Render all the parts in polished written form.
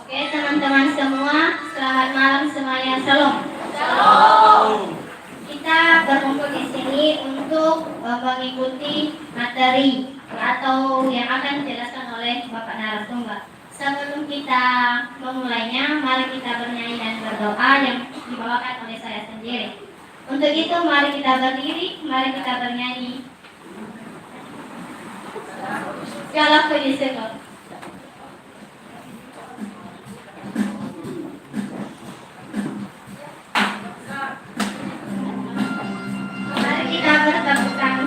Oke, teman-teman semua, selamat malam semuanya. Shalom. Shalom. Kita berkumpul di sini untuk mengikuti materi atau yang akan dijelaskan oleh Bapak narasumber. Sebelum kita memulainya, mari kita bernyanyi dan berdoa yang dibawakan oleh saya sendiri. Untuk itu, mari kita berdiri, mari kita bernyanyi. Segala puji syukur. Mari kita bertepuk tangan.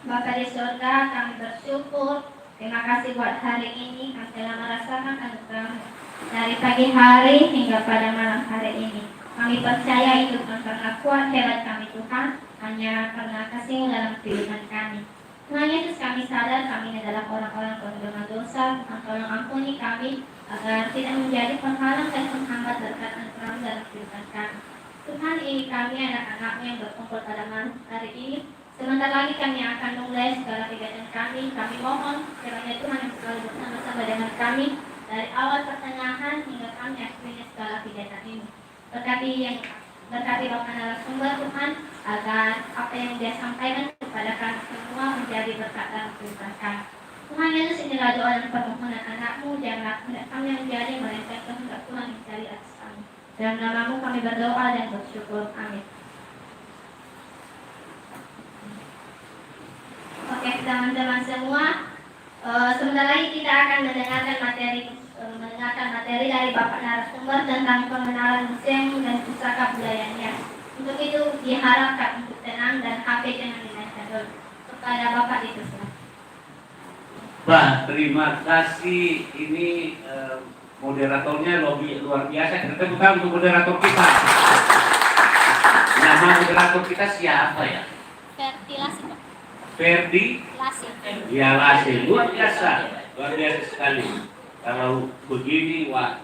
Bapa di surga, kami bersyukur. Terima kasih buat hari ini kami telah merasakan anugerah dari pagi hari hingga pada malam hari ini. Kami percaya itu bukan karena kuat hebat kami Tuhan, hanya karena kasih dalam kehidupan kami. Tuhan Yesus, kami sadar kami adalah orang-orang penuh dengan dosa. Tolong ampuni kami agar tidak menjadi penghalang dan penghambat berkat kehidupan kami. Tuhan, ini kami anak-anakmu yang berkumpul pada malam hari ini. Sebentar lagi kami akan memulai segala kegiatan kami. Kami mohon kiranya Tuhan yang selalu bersama-sama dengan kami dari awal pertengahan hingga kami akhirnya segala kegiatan ini. Berkati Bapak narasumber Tuhan, agar apa yang dia sampaikan kepada kami semua menjadi berkat dalam kehidupan kami. Tuhan Yesus, inilah doa dan permohonan anak-Mu, janganlah kehendak kami yang menjadi, melainkan kehendak Tuhan yang menjadi atas kami. Dalam nama-Mu kami berdoa dan bersyukur. Amin. Oke, teman-teman semua, sebentar lagi kita akan mendengarkan materi dari Bapak narasumber tentang pengenalan museum dan pusaka budayanya. Untuk itu diharapkan untuk tenang dan HP jangan dinaikkan dulu. Kepada Bapak dipersilakan. Bah, terima kasih. Ini moderatornya luar biasa. Kita tepuk tangan untuk moderator kita. Nama moderator kita siapa ya? Ferdi Lasi, Pak. Ferdi Lasi. Ya, Lasi. Luar biasa sekali. Kalau begini, wah,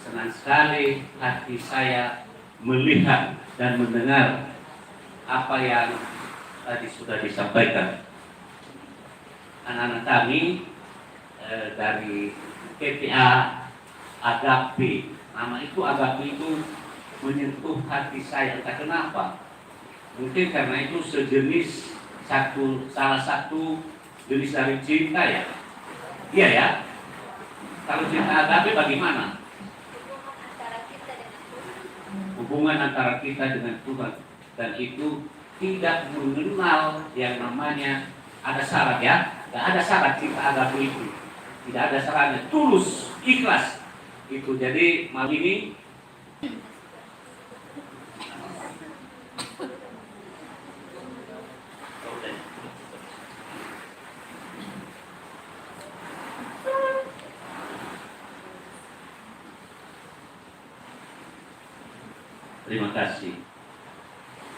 senang sekali hati saya melihat dan mendengar apa yang tadi sudah disampaikan. Anak-anak kami dari PPA Agape, nama itu Agape itu menyentuh hati saya, entah kenapa. Mungkin karena itu sejenis salah satu jenis dari cinta ya. Iya ya. Kalau cinta Agape bagaimana? Hubungan antara kita dengan Tuhan, dan itu tidak mengenal yang namanya ada syarat ya. Tidak ada syarat cinta Agape itu. Tidak ada syaratnya, tulus, ikhlas. Itu jadi malam ini terima kasih.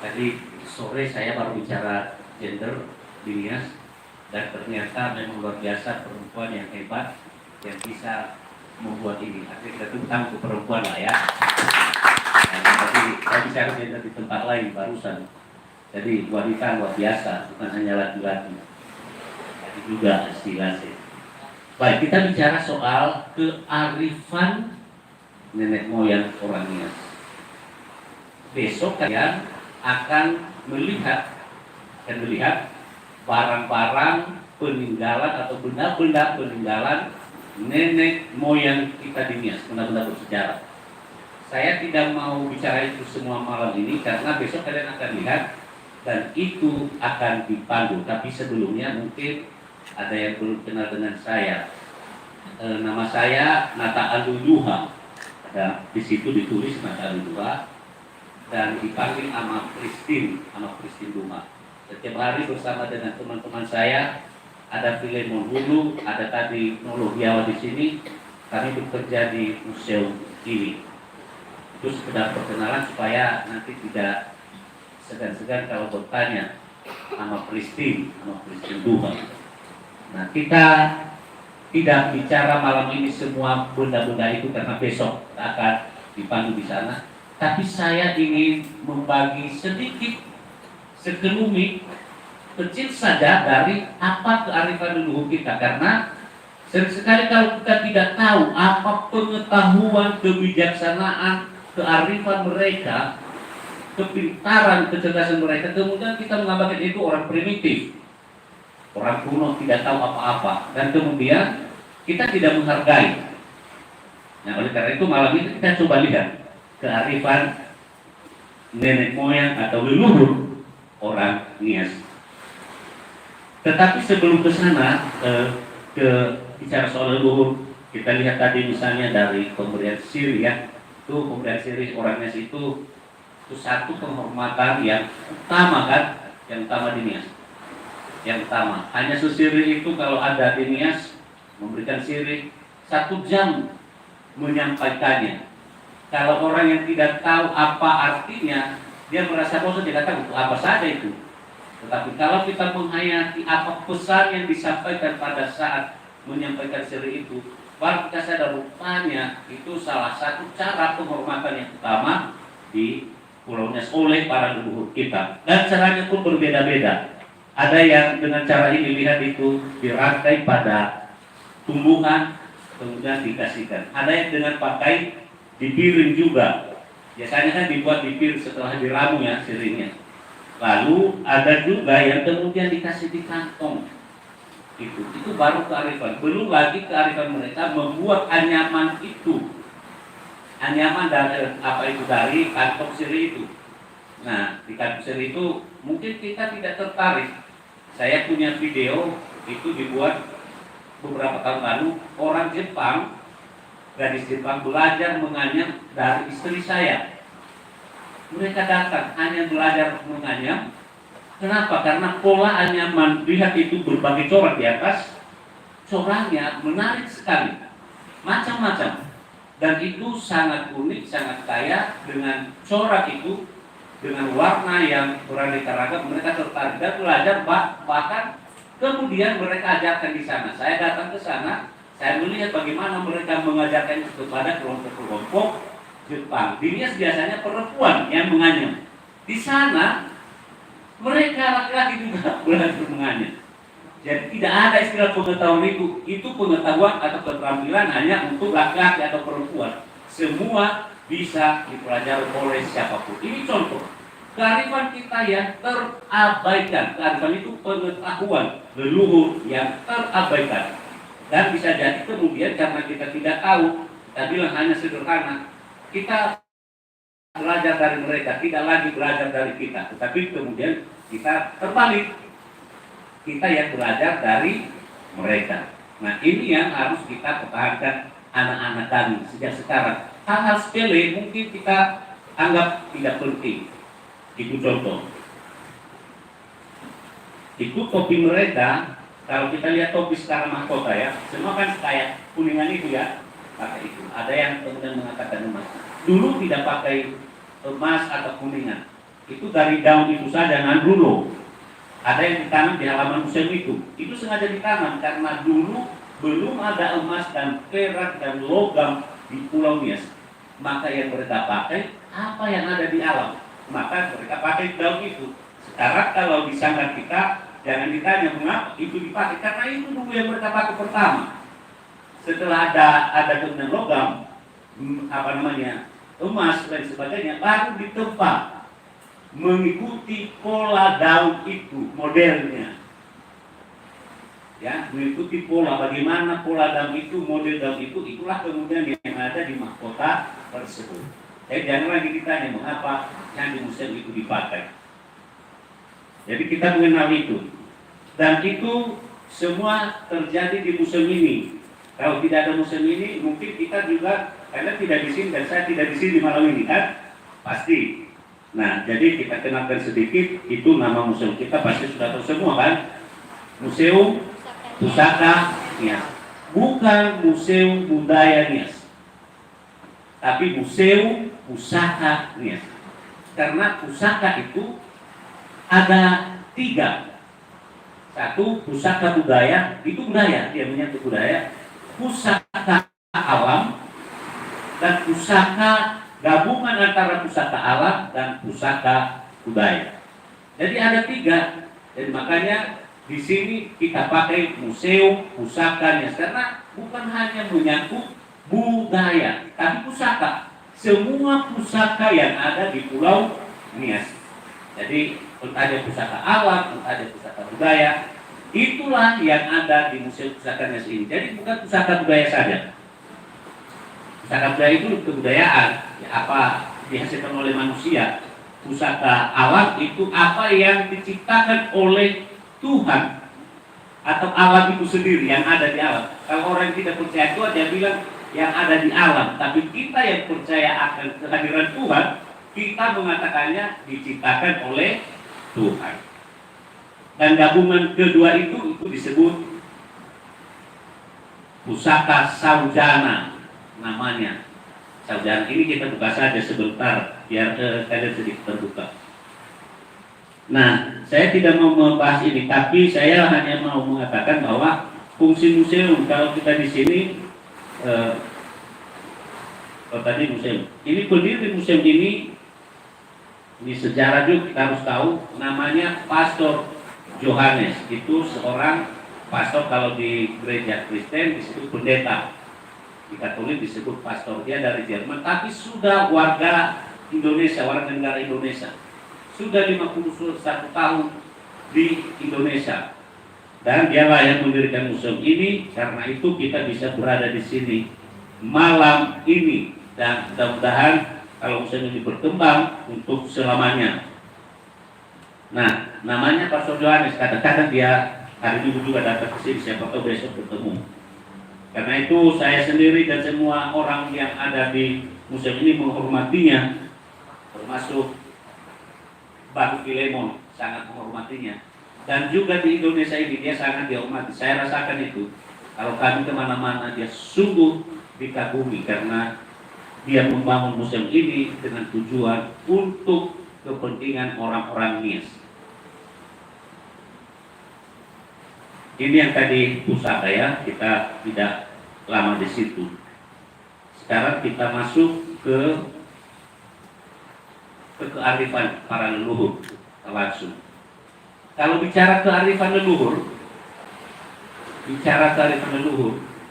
Tadi sore saya baru bicara gender di Nias, dan ternyata memang luar biasa perempuan yang hebat yang bisa membuat ini. Akhirnya kita tentang untuk perempuan lah ya. Dan tadi saya bicara gender di tempat lain barusan. Jadi wanita luar biasa, bukan hanya laki-laki. Tapi juga istilahnya. Baik, kita bicara soal kearifan nenek moyang orang Nias. Besok kalian akan melihat barang-barang peninggalan atau benda-benda peninggalan nenek moyang kita di Nias, benda-benda bersejarah. Saya tidak mau bicara itu semua malam ini karena besok kalian akan lihat dan itu akan dipandu. Tapi sebelumnya mungkin ada yang belum kenal dengan saya. Nama saya Nata Aluluha. Ada di situ ditulis Nata Aluluha dan dipanggil sama Christine Duma. Setiap hari bersama dengan teman-teman saya, ada Filemon Hulu, ada tadi Nolo Biawa di sini. Kami bekerja di museum ini. Itu sekedar perkenalan supaya nanti tidak segan-segan kalau bertanya sama Christine Duma. Nah, kita tidak bicara malam ini semua benda-benda itu karena besok akan dipandu di sana. Tapi saya ingin membagi sedikit sekelumit kecil saja dari apa kearifan leluhur kita, karena sering sekali kalau kita tidak tahu apa pengetahuan, kebijaksanaan, kearifan mereka, kepintaran, kecerdasan mereka, kemudian kita mengabarkan itu orang primitif, orang kuno, tidak tahu apa-apa, dan kemudian kita tidak menghargai. Nah, oleh karena itu malam ini kita coba lihat kearifan nenek moyang atau leluhur orang Nias. Tetapi sebelum ke sana, ke bicara soal leluhur, kita lihat tadi misalnya dari pemberian siri ya. Itu pemberian siri orang Nias itu satu penghormatan yang utama kan, yang utama di Nias. Yang utama, hanya sesiri itu kalau ada di Nias memberikan siri 1 jam menyampaikannya. Kalau orang yang tidak tahu apa artinya, dia merasa bosan, tidak tahu apa saja itu. Tetapi kalau kita menghayati apa pesan yang disampaikan pada saat menyampaikan siri itu, baru kita sadar rupanya itu salah satu cara penghormatan yang utama di Pulau Nias oleh para leluhur kita, dan caranya pun berbeda-beda. Ada yang dengan cara ini lihat itu dirangkai pada tumbuhan kemudian dikasihkan. Ada yang dengan pakai di piring juga. Biasanya kan dibuat di piring setelah diramu ya sirihnya. Lalu ada juga yang kemudian dikasih di kantong. Itu baru kearifan. Belum lagi kearifan mereka membuat anyaman itu. Anyaman dari apa itu dari kantong sirih itu. Nah, di kantong sirih itu mungkin kita tidak tertarik. Saya punya video itu dibuat beberapa tahun lalu, orang Jepang, gadis Jepang belajar menganyam dari istri saya. Mereka datang hanya belajar menganyam. Kenapa? Karena pola anyaman, lihat itu berbagai corak di atas. Coraknya menarik sekali, macam-macam. Dan itu sangat unik, sangat kaya dengan corak itu, dengan warna yang beraneka ragam. Mereka tertarik dan belajar, bahkan kemudian mereka ajarkan di sana. Saya datang ke sana, saya melihat bagaimana mereka mengajarkan itu kepada kelompok-kelompok Jepang. Di Nias biasanya perempuan yang menganyam. Di sana mereka laki-laki juga belajar menganyam. Jadi tidak ada istilah pengetahuan itu pengetahuan atau keterampilan hanya untuk laki-laki atau perempuan. Semua bisa dipelajari oleh siapapun. Ini contoh kearifan kita yang terabaikan. Kearifan itu pengetahuan leluhur yang terabaikan. Dan bisa jadi kemudian karena kita tidak tahu, kita bilang hanya sederhana, kita belajar dari mereka, tidak lagi belajar dari kita. Tetapi kemudian kita terbalik, kita yang belajar dari mereka. Nah, ini yang harus kita pertahankan anak-anak kami sejak sekarang. Hal-hal sepele mungkin kita anggap tidak penting. Itu contoh. Itu topi mereka, kalau kita lihat topi sekarang mahkota ya, semua kan kayak kuningan itu ya, pakai itu. Ada yang kemudian mengatakan emas. Dulu tidak pakai emas atau kuningan. Itu dari daun itu saja, nandrulo. Ada yang ditanam di halaman museum itu. Itu sengaja ditanam karena dulu belum ada emas dan perak dan logam di Pulau Nias. Maka yang mereka pakai apa yang ada di alam. Maka mereka pakai daun itu. Sekarang kalau di sana kita jangan ditanya mengapa itu dipakai, karena itu dulu yang mereka pakai pertama. Setelah ada kemudian logam, emas dan sebagainya, baru ditempa mengikuti pola daun itu, modelnya. Ya, mengikuti pola bagaimana pola daun itu, model daun itu, itulah kemudian yang ada di mahkota tersebut. Jadi jangan lagi ditanya mengapa yang di museum itu dipakai. Jadi kita mengenal itu. Dan itu semua terjadi di museum ini. Kalau tidak ada museum ini, mungkin kita juga, kalian tidak di sini dan saya tidak di sini malam ini kan? Pasti. Nah, jadi kita kenalkan sedikit, itu nama museum kita pasti sudah tahu semua kan? Museum Pusaka Nias. Bukan Museum Budaya Nias, tapi Museum Pusaka Nias. Karena pusaka itu ada 3. Satu, pusaka budaya, itu budaya, dia menyatu budaya. Pusaka alam dan pusaka gabungan antara pusaka alam dan pusaka budaya. Jadi ada 3. Dan makanya di sini kita pakai museum pusaka Nias karena bukan hanya menyangkut budaya, tapi pusaka. Semua pusaka yang ada di Pulau Nias. Jadi ada pusaka alam, ada pusaka budaya. Itulah yang ada di Museum Pusaka Nias ini. Jadi bukan pusaka budaya saja. Pusaka budaya itu kebudayaan, ya, apa dihasilkan oleh manusia. Pusaka alam itu apa yang diciptakan oleh Tuhan atau alam itu sendiri yang ada di alam. Kalau orang yang tidak percaya Tuhan, dia bilang yang ada di alam. Tapi kita yang percaya akan kehadiran Tuhan, kita mengatakannya diciptakan oleh Tuhan. Dan gabungan kedua itu disebut pusaka saujana namanya. Saujana ini kita buka saja sebentar biar kalian sedikit terbuka. Nah, saya tidak mau membahas ini, tapi saya hanya mau mengatakan bahwa fungsi museum, kalau kita di sini tadi museum. Ini pendiri museum ini Ini sejarah juga kita harus tahu, namanya Pastor Johannes. Itu seorang pastor, kalau di gereja Kristen disebut pendeta, di Katolik disebut pastor. Dia dari Jerman, tapi sudah warga Indonesia, warga negara Indonesia. Sudah 51 tahun di Indonesia. Dan dialah yang mendirikan museum ini. Karena itu kita bisa berada di sini malam ini, dan mudah-mudahan kalau museum ini berkembang untuk selamanya. Nah, namanya Pastor Johannes. Kadang-kadang dia hari ini juga datang ke sini, siapa tahu besok bertemu. Karena itu saya sendiri dan semua orang yang ada di museum ini menghormatinya, termasuk Bapak Filemon sangat menghormatinya. Dan juga di Indonesia ini dia sangat dihormati. Saya rasakan itu. Kalau kami kemana-mana dia sungguh dikagumi, karena dia membangun museum ini dengan tujuan untuk kepentingan orang-orang Nias. Ini yang tadi pusaka ya, kita tidak lama di situ. Sekarang kita masuk ke kearifan para leluhur langsung. Kalau bicara kearifan leluhur,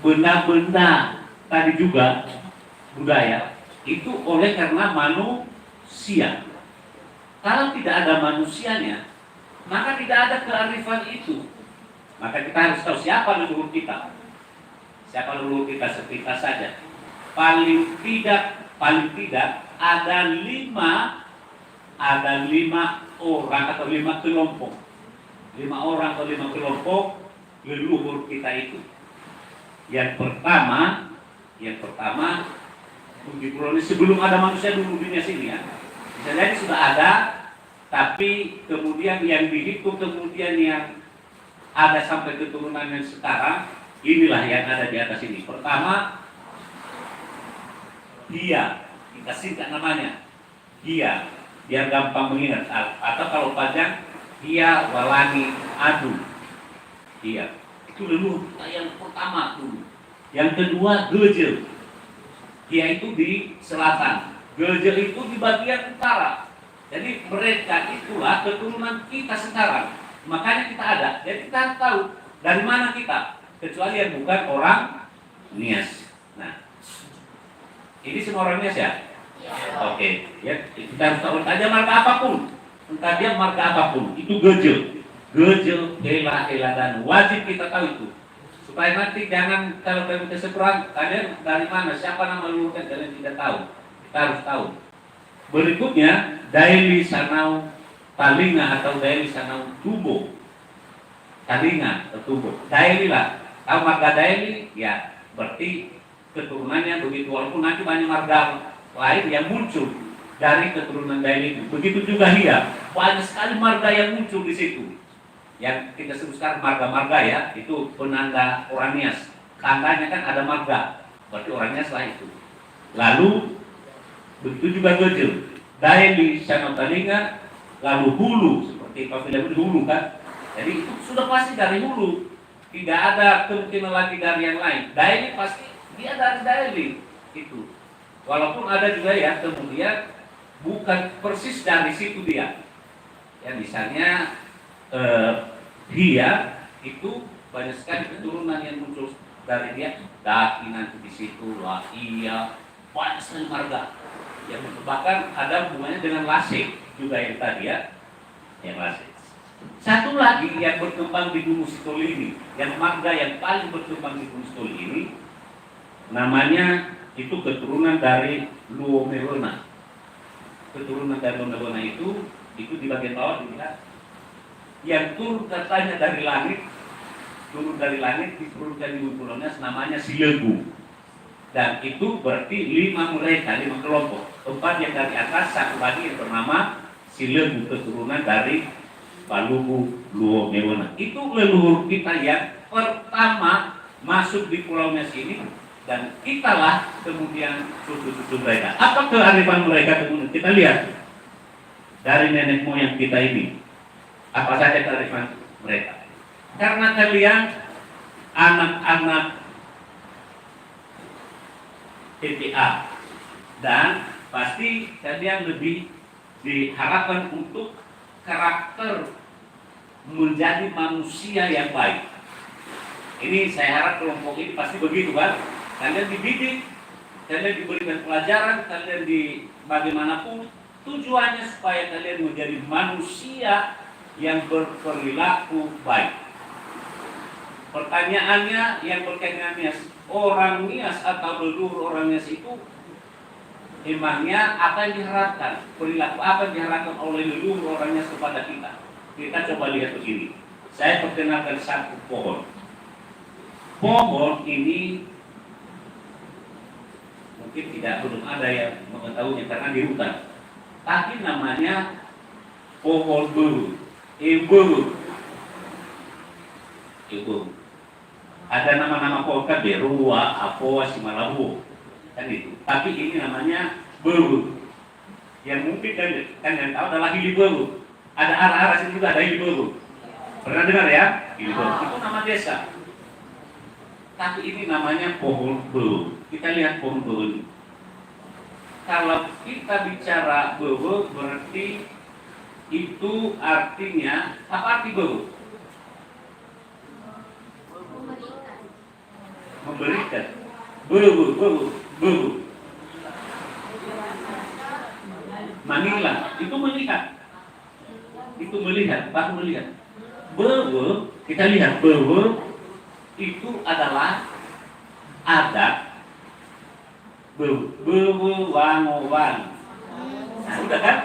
benda-benda tadi juga budaya itu oleh karena manusia. Kalau tidak ada manusianya, maka tidak ada kearifan itu. Maka kita harus tahu siapa leluhur kita. Siapa leluhur kita sepintas saja. Paling tidak ada lima orang atau 5 kelompok. 5 orang atau 5 kelompok leluhur kita itu. Yang pertama di pulau ini sebelum ada manusia dulu dunia sini ya. Bisa jadi sudah ada, tapi kemudian yang dihitung, kemudian yang ada sampai keturunan yang sekarang, inilah yang ada di atas ini. Pertama, Dia, kita singkat namanya, Dia, biar gampang mengingat. Atau kalau panjang, Dia Walani Adu. Dia, itu leluhur kita yang pertama dulu. Yang kedua, Gejel. Dia itu di selatan, Gejel itu di bagian utara. Jadi mereka itulah keturunan kita sekarang. Makanya kita ada. Jadi kita harus tahu dari mana kita, kecuali yang bukan orang Nias. Nah, ini semua orang Nias ya? Oke. Ya, kita harus tahu aja marga apapun. Entah dia marga apapun, itu Gejel, Hela, dan wajib kita tahu itu. Supaya nanti jangan kalau kalian ke seberang, kalian dari mana, siapa nama leluhur kalian tidak tahu. Kita harus tahu. Berikutnya, Daili Sanau Talinga atau Daili Sanau Tubo. Talinga atau Tubo. Daili lah. Tahu marga Daili? Ya, berarti keturunannya begitu. Walaupun nanti banyak marga lain yang muncul dari keturunan Daili itu. Begitu juga Hia. Banyak sekali marga yang muncul di situ. Yang kita sebut sekarang marga-marga ya, itu penanda orang Nias. Tandanya kan ada marga, berarti orang Nias lah itu. Lalu begitu juga Gejel, Daili Sanau Talinga, lalu Hulu, seperti Pak Filemon Hulu kan. Jadi itu sudah pasti dari Hulu, tidak ada kemungkinan lagi dari yang lain. Daili pasti dia dari Daili itu. Walaupun ada juga ya kemudian bukan persis dari situ dia. Ya misalnya dia itu banyak sekali keturunan yang muncul dari dia. Daki nanti di situ, Lahia, banyak sekali marga. Yang bahkan ada hubungannya dengan Lasik juga yang tadi ya, yang Lasik. Satu lagi yang berkembang di Gunung Sitoli ini, yang marga yang paling berkembang di Gunung Sitoli ini, namanya itu keturunan dari Luomerona. Keturunan dari Luomerona itu di bagian bawah dilihat. Yang turun katanya dari langit, diturunkan di Pulau Nias, namanya Silegu. Dan itu berarti 5 kelompok. 4 yang dari atas, satu lagi yang bernama Silegu, keturunan dari Palubu Luomerona. Itu leluhur kita yang pertama masuk di Pulau Nias ini, dan kitalah kemudian cucu-cucu mereka. Apa kearifan mereka kemudian kita lihat dari nenek moyang kita ini. Apa saja kearifan mereka? Karena kalian anak-anak TPA dan pasti kalian lebih diharapkan untuk karakter menjadi manusia yang baik. Ini saya harap kelompok ini pasti begitu kan. Kalian dididik, kalian diberikan pelajaran, kalian di bagaimanapun tujuannya supaya kalian menjadi manusia yang berperilaku baik. Pertanyaannya yang berkaitan Nias, orang Nias atau leluhur orang Nias itu emangnya apa yang diharapkan? Perilaku apa yang diharapkan oleh leluhur orang Nias kepada kita? Kita coba lihat begini. Saya perkenalkan satu pohon. Pohon ini mungkin belum ada yang mengetahuinya karena di hutan. Tapi namanya pohon beru. Beru. Ada nama-nama pohon kan berua, apoa, simalabu, kan itu. Tapi ini namanya beru. Yang mungkin kan yang tahu adalah hili beru. Ada arah-arah sini juga ada hili beru. Pernah dengar ya? Hili beru. Itu nama desa. Tapi ini namanya pohon beru. Kita lihat pohon beru ini. Kalau kita bicara beru berarti itu artinya apa arti beru? Memberikan. Beru. Manilah. Itu melihat. Baru melihat. Beru. Kita lihat beru. Itu adalah adat bewangowan. Nah, sudah kan?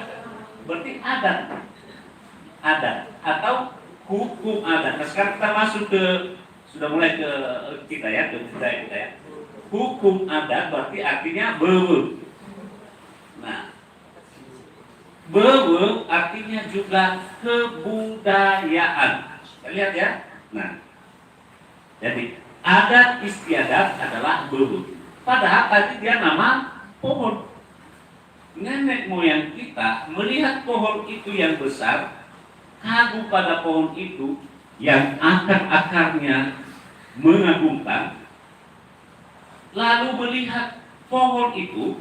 Berarti adat atau hukum adat. Nah, sekarang kita masuk ke sudah mulai ke kita ya, ke budaya kita ya. Hukum adat berarti artinya bewu. Nah, bewu artinya juga kebudayaan. Kita lihat ya. Nah, jadi adat istiadat adalah beru. Padahal tadi dia nama pohon. Nenek moyang kita melihat pohon itu yang besar, kagum pada pohon itu yang akar-akarnya mengagumkan, lalu melihat pohon itu,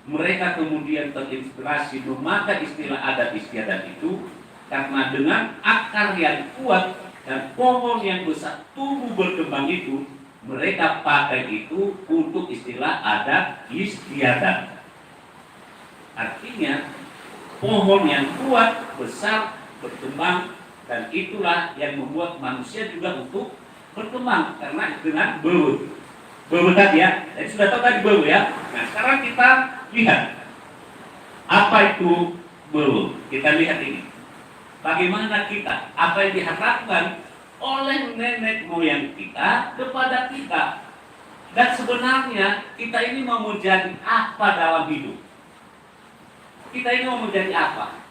mereka kemudian terinspirasi memakai istilah adat istiadat itu karena dengan akar yang kuat dan pohon yang besar tumbuh berkembang itu, mereka pakai itu untuk istilah adat istiadat. Artinya pohon yang kuat, besar, berkembang, dan itulah yang membuat manusia juga untuk berkembang karena dengan beru tadi ya. Jadi sudah tahu tadi beru ya. Nah sekarang kita lihat apa itu beru. Kita lihat ini. Bagaimana kita, apa yang diharapkan oleh nenek moyang kita kepada kita. Dan sebenarnya kita ini mau menjadi apa dalam hidup? Kita ini mau menjadi apa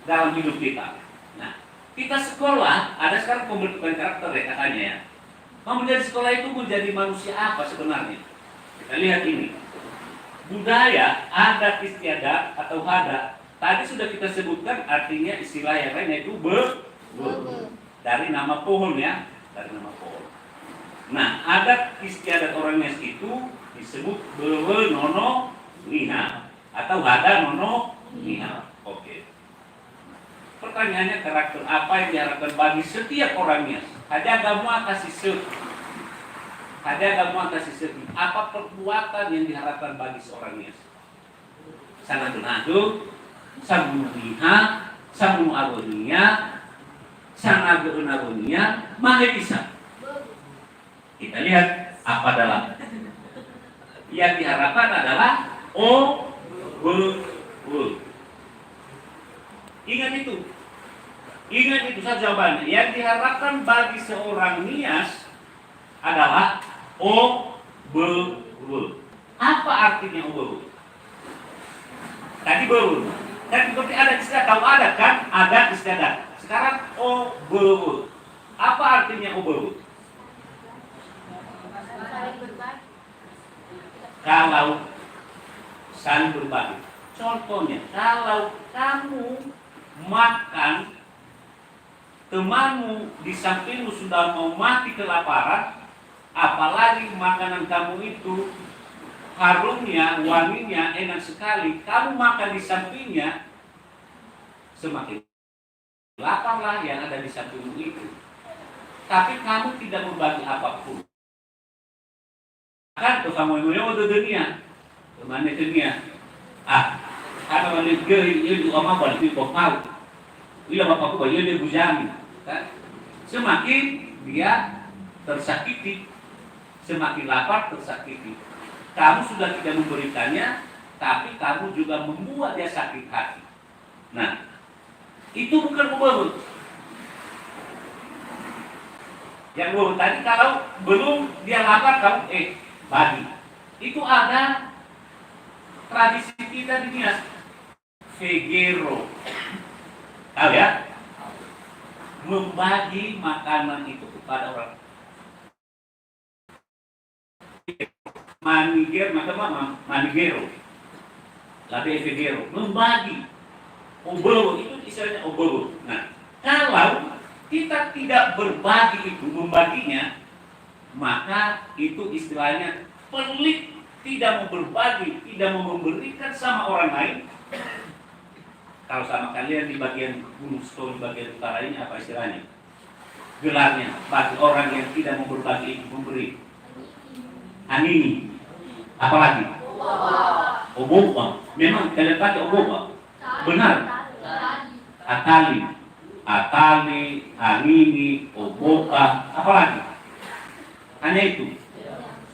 dalam hidup kita? Nah, kita sekolah, ada sekarang pembentukan karakter ya katanya ya. Mau menjadi sekolah itu menjadi manusia apa sebenarnya? Kita lihat ini. Budaya, adat istiadat atau hada. Tadi sudah kita sebutkan artinya istilah yang lain yaitu dari nama pohon ya, dari nama pohon. Nah, adat istiadat orang Nias itu disebut bewe nono niha atau hada nono niha. Oke. Pertanyaannya karakter apa yang diharapkan bagi setiap orang Nias? Hada gamua kasih apa perbuatan yang diharapkan bagi seorang Nias? Sana tunadu Sabu Niha, Sabu Agonia, Sang Agonia, Mahesa. Kita lihat apa dalam yang diharapkan adalah Ingat itu saja jawabannya. Yang diharapkan bagi seorang Nias adalah Apa artinya Tadi beru. Dan seperti ada istilah, tahu ada kan? Adat istiadat. Sekarang Apa artinya Kalau saling berbagi. Contohnya, kalau kamu makan, temanmu di sampingmu sudah mau mati kelaparan, apalagi makanan kamu itu harumnya, wanginya enak sekali, kamu makan di sampingnya, semakin laparlah yang ada di sampingmu itu. Tapi kamu tidak membagi apapun. Kan tuh kamu yang mau dunia, kemana dunia? Karena balik ke itu apa balik ke kau, bila bapakku balik dia bujang, kan? Semakin dia tersakiti, semakin lapar tersakiti. Kamu sudah tidak memberikannya, tapi kamu juga membuat dia sakit hati. Nah, itu bukan mubarak. Yang mubarak tadi kalau belum dia lapar kamu bagi. Itu ada tradisi kita di Nias, vegero. Tahu ya? Membagi makanan itu kepada orang. Manigero. Labe vegero. Membagi. Obowo itu istilahnya obowo. Nah, kalau kita tidak berbagi itu, membaginya, maka itu istilahnya pelit, tidak mau berbagi, tidak mau memberikan sama orang lain. Kalau sama kalian di bagian Gunung Ston, bagian utara ini apa istilahnya? Gelarnya bagi orang yang tidak mau berbagi itu memberi. Anini. Apalagi? Obowa. Memang kalian pakai obowa. Benar. Atali, anini, oboka. Apalagi? Hanya itu.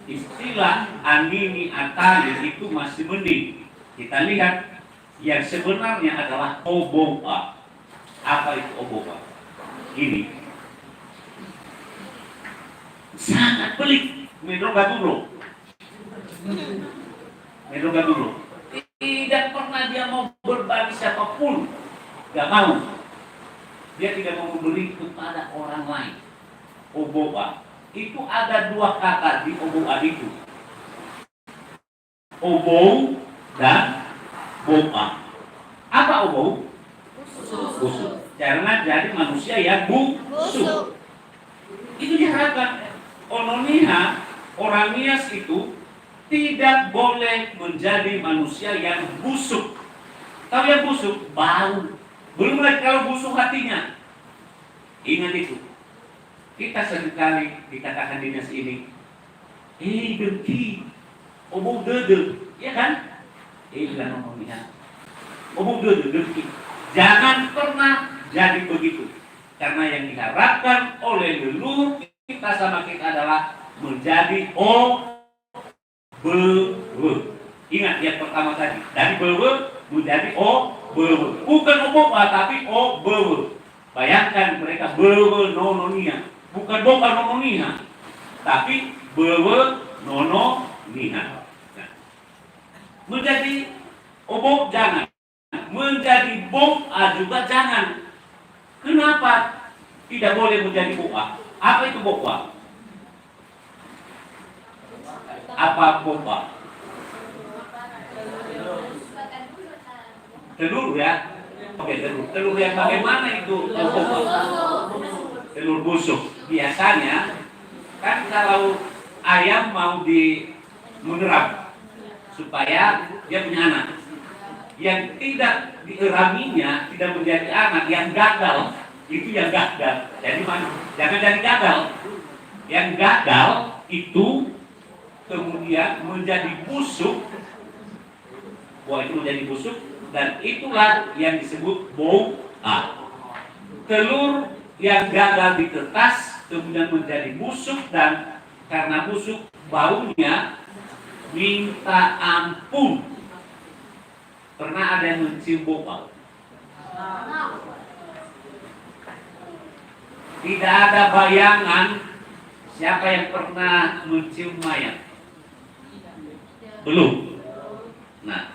Istilah anini, atali itu masih mending. Kita lihat yang sebenarnya adalah oboka. Apa itu oboka? Ini sangat pelik. Medrogaduro. Tidak pernah dia mau berbagi siapapun. Gak mau. Dia tidak mau memberi kepada orang lain. Oboka. Itu ada dua kata di oboka itu. Obou dan boa. Apa obou? Busuk. Karena jadi manusia yang busuk. Itu diharapkan. Ononiha, orang Nias itu tidak boleh menjadi manusia yang busuk. Tahu yang busuk? Bau. Belum lagi kalau busuk hatinya. Ingat itu. Kita seringkali dikatakan di Nias ini, dengki, obou dede, ya kan? Bilang ngomongnya, obou dede, dengki. Jangan pernah jadi begitu. Karena yang diharapkan oleh leluhur kita sama kita adalah menjadi bewe. Ingat yang pertama tadi, dari bewe menjadi bewe. Bukan oboka tapi bewe. Bayangkan mereka bewe nononia, bukan boka nononia, tapi bewe nononia. Nah, menjadi obok jangan, menjadi boka juga jangan. Kenapa tidak boleh menjadi boka? Apa itu boka? Apa boka? Telur ya? Oke, telur. Telur yang bagaimana itu boka? Telur busuk. Biasanya kan kalau ayam mau menerap supaya dia punya anak. Yang tidak dieraminya, tidak menjadi anak, yang gagal, itu yang gagal. Jadi jangan jadi gagal. Yang gagal itu kemudian menjadi busuk. Wah, itu menjadi busuk, dan itulah yang disebut boa. Telur yang gagal di kertas kemudian menjadi busuk, dan karena busuk baunya minta ampun. Pernah ada yang mencium boa? Tidak ada bayangan siapa yang pernah mencium mayat? Belum. Nah,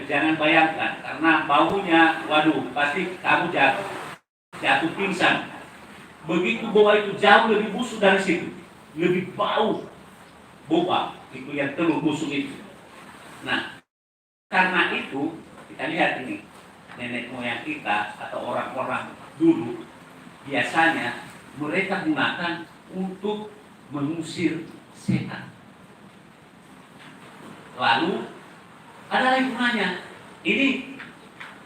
jangan bayangkan karena baunya, waduh, pasti kamu jatuh pingsan. Begitu boa itu jauh lebih busuk dari situ, lebih bau boa itu yang telur busuk itu. Nah, karena itu kita lihat ini nenek moyang kita atau orang-orang dulu biasanya mereka gunakan untuk mengusir setan. Lalu ada lagi gunanya. Ini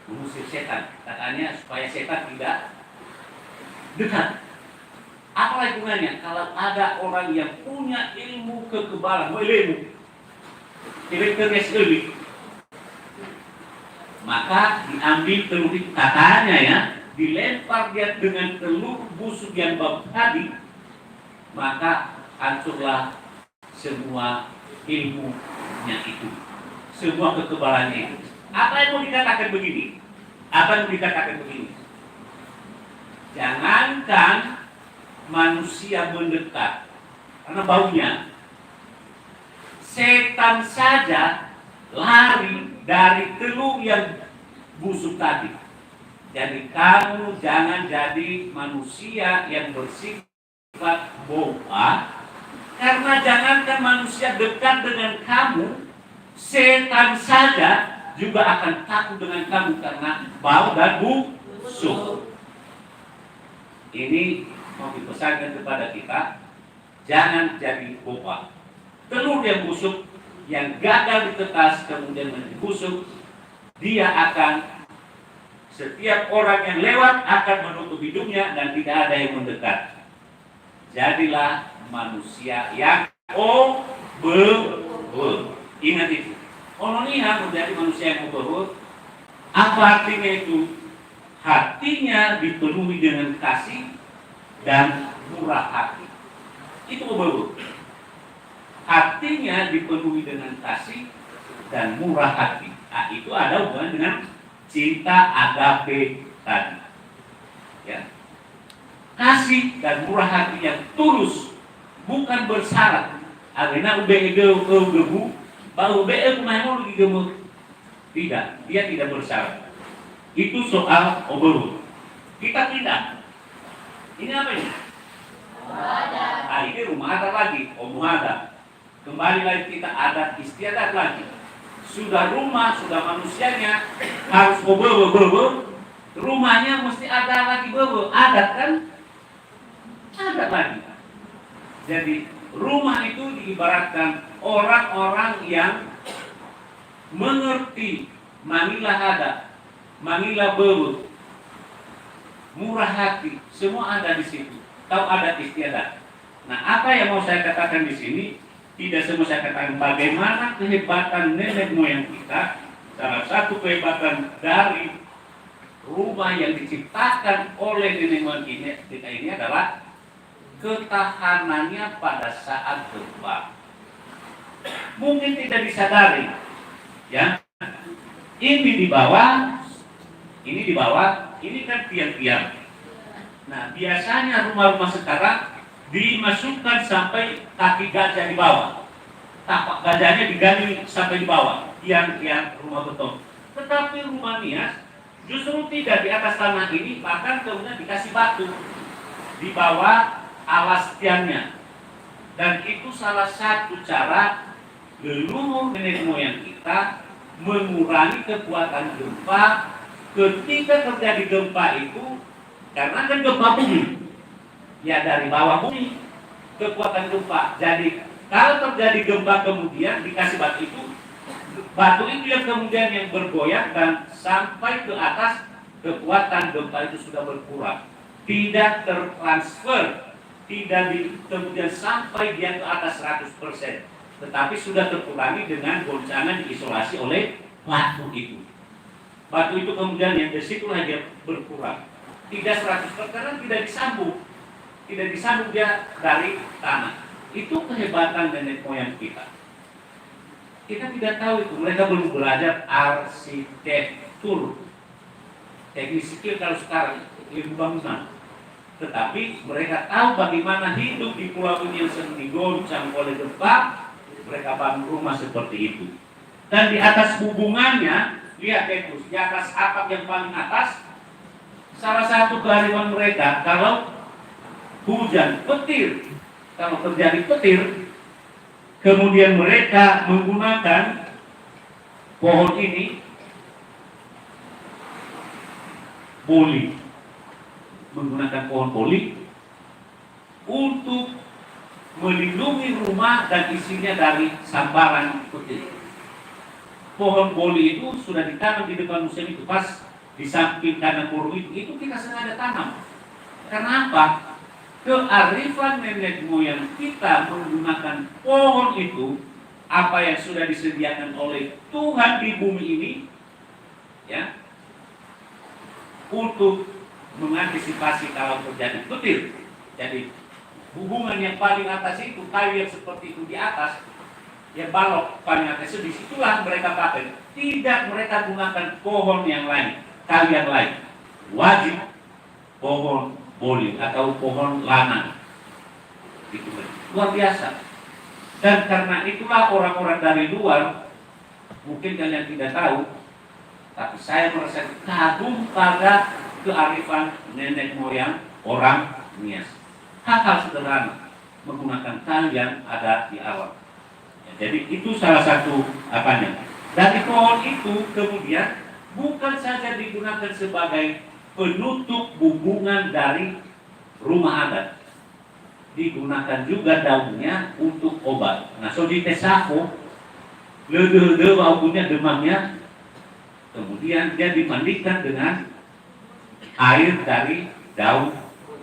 mengusir setan, katanya supaya setan tidak dekat. Apa lagi gunanya? Kalau ada orang yang punya ilmu kekebalan, ilmu elektrik, maka diambil telur itu, katanya ya, dilempar dia dengan telur busuk yang bau tadi, maka hancurlah semua ilmunya itu, semua kekebalannya itu. Apa yang mau dikatakan begini? Apa yang mau dikatakan begini? Jangankan manusia mendekat karena baunya, setan saja lari dari telur yang busuk tadi. Jadi kamu jangan jadi manusia yang bersifat boa, karena jangankan manusia dekat dengan kamu, setan saja juga akan takut dengan kamu karena bau dan busuk. Ini mau dipesankan kepada kita, jangan jadi boa. Telur yang busuk, yang gagal ditetas kemudian menjadi busuk, dia akan, setiap orang yang lewat akan menutup hidungnya dan tidak ada yang mendekat. Jadilah manusia yang ober. Ingat itu. Ononia menjadi manusia yang ober. Apa artinya itu? Hatinya dipenuhi dengan kasih dan murah hati. Itu ober. Hatinya dipenuhi dengan kasih dan murah hati. Nah, itu ada hubungan dengan cinta agape tadi. Ya. Kasih dan murah hati yang tulus, bukan bersyarat. Agena ubege gebu, bau ubege kumaha lagi gemuk. Tidak, dia tidak bersyarat. Itu soal obrol. Kita tidak. Ini apa ini? Nah, ini rumah adat lagi, adat. Kembali lagi kita adat istiadat lagi. Sudah rumah, sudah manusianya harus obrol. Rumahnya mesti ada lagi obrol. Adat kan? Adat lagi. Jadi rumah itu diibaratkan orang-orang yang mengerti manilah adat, manilah berut, murah hati, semua ada di situ. Tahu adat istiadat. Nah, apa yang mau saya katakan di sini? Tidak semua saya katakan bagaimana kehebatan nenek moyang kita. Salah satu kehebatan dari rumah yang diciptakan oleh nenek moyang kita ini adalah ketahanannya pada saat gempa. Mungkin tidak disadari, ya. Ini di bawah, ini kan tiang-tiang. Nah, biasanya rumah-rumah sekarang dimasukkan sampai kaki gajah di bawah. Tapak gajahnya digali sampai di bawah, tiang-tiang rumah beton. Tetapi rumah Nias justru tidak, di atas tanah ini, bahkan kemudian dikasih batu di bawah alas tiangnya. Dan itu salah satu cara leluhur nenek moyang kita mengurangi kekuatan gempa ketika terjadi gempa itu, karena kan gempa bumi ya dari bawah bumi kekuatan gempa. Jadi kalau terjadi gempa kemudian dikasih batu itu yang kemudian yang bergoyang dan sampai ke atas, kekuatan gempa itu sudah berkurang, tidak tertransfer, tidak kemudian sampai dia ke atas 100%, tetapi sudah terkurangi dengan goncangan diisolasi oleh batu itu. Batu itu kemudian yang dari situlah dia berkurang. Tidak 100% karena tidak disambung dia dari tanah. Itu kehebatan nenek moyang kita. Kita tidak tahu itu, mereka belum belajar arsitektur, teknik sipil kalau sekarang ilmu bangunan. Tetapi mereka tahu bagaimana hidup di pulau ini yang sering digoncang oleh gempa. Mereka bangun rumah seperti itu. Dan di atas hubungannya, lihat itu, di atas atap yang paling atas, salah satu kearifan mereka, kalau hujan, petir, kalau terjadi petir, kemudian mereka menggunakan pohon ini, poli, menggunakan pohon poli untuk melindungi rumah dan isinya dari sambaran petir. pohon boli itu sudah ditanam di depan museum itu, pas di samping kanan kurung itu kita sengaja tanam. Karena apa? Kearifan nenek moyang kita menggunakan pohon itu, apa yang sudah disediakan oleh Tuhan di bumi ini, ya, untuk mengantisipasi kalau terjadi petir. Jadi hubungan yang paling atas itu, kayu yang seperti itu di atas, ya balok paling atas itu, disitulah mereka pakai. Tidak mereka gunakan pohon yang lain, kayu yang lain. Wajib pohon boli atau pohon lana. Itu luar biasa. Dan karena itulah orang-orang dari luar, mungkin kalian tidak tahu, tapi saya merasa kagum pada kearifan nenek moyang orang Nias. Hal-hal sederhana menggunakan kayu yang ada di alam. Ya, jadi itu salah satu apanya. Dari pohon itu kemudian bukan saja digunakan sebagai penutup hubungan dari rumah adat, digunakan juga daunnya untuk obat. Nah, so di tesako, lede walaupun demamnya, kemudian dia dimandikan dengan air dari daun